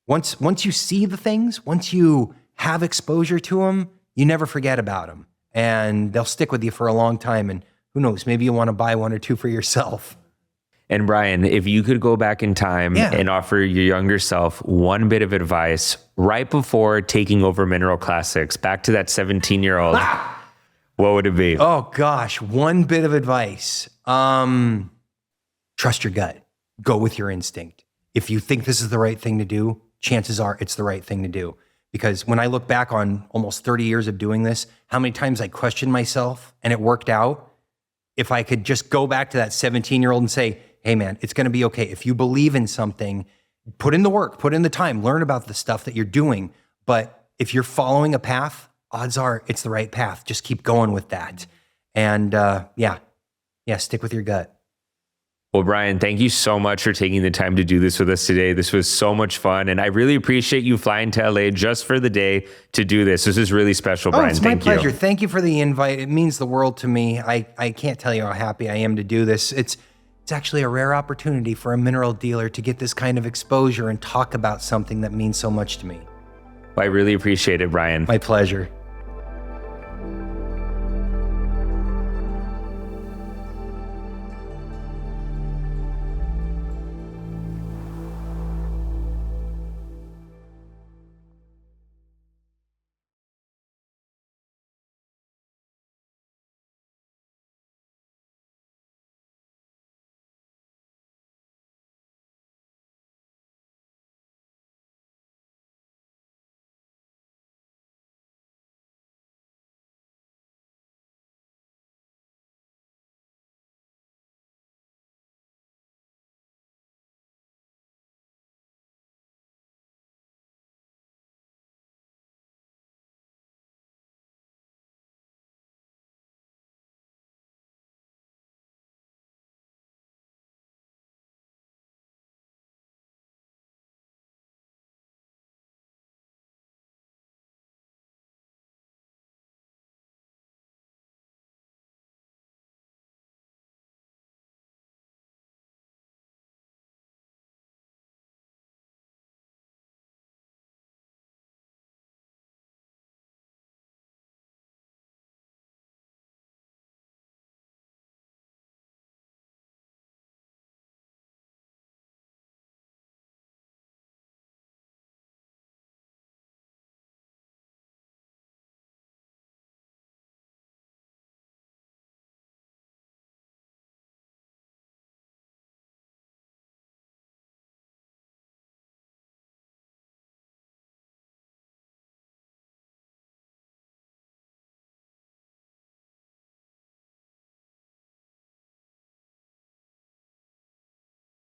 once you see the things, once you have exposure to them, you never forget about them and they'll stick with you for a long time. And who knows, maybe you want to buy one or two for yourself. And Brian, if you could go back in time and offer your younger self one bit of advice right before taking over Mineral Classics, back to that 17-year-old, what would it be? Oh gosh, one bit of advice. Trust your gut. Go with your instinct. If you think this is the right thing to do, chances are it's the right thing to do. Because when I look back on almost 30 years of doing this, how many times I questioned myself and it worked out. If I could just go back to that 17-year-old and say, hey man, it's going to be okay. If you believe in something, put in the work, put in the time, learn about the stuff that you're doing. But if you're following a path, odds are it's the right path. Just keep going with that. And stick with your gut. Well, Brian, thank you so much for taking the time to do this with us today. This was so much fun. And I really appreciate you flying to LA just for the day to do this. This is really special, Brian. It's my pleasure. Thank you for the invite. It means the world to me. I can't tell you how happy I am to do this. It's actually a rare opportunity for a mineral dealer to get this kind of exposure and talk about something that means so much to me. Well, I really appreciate it, Brian. My pleasure.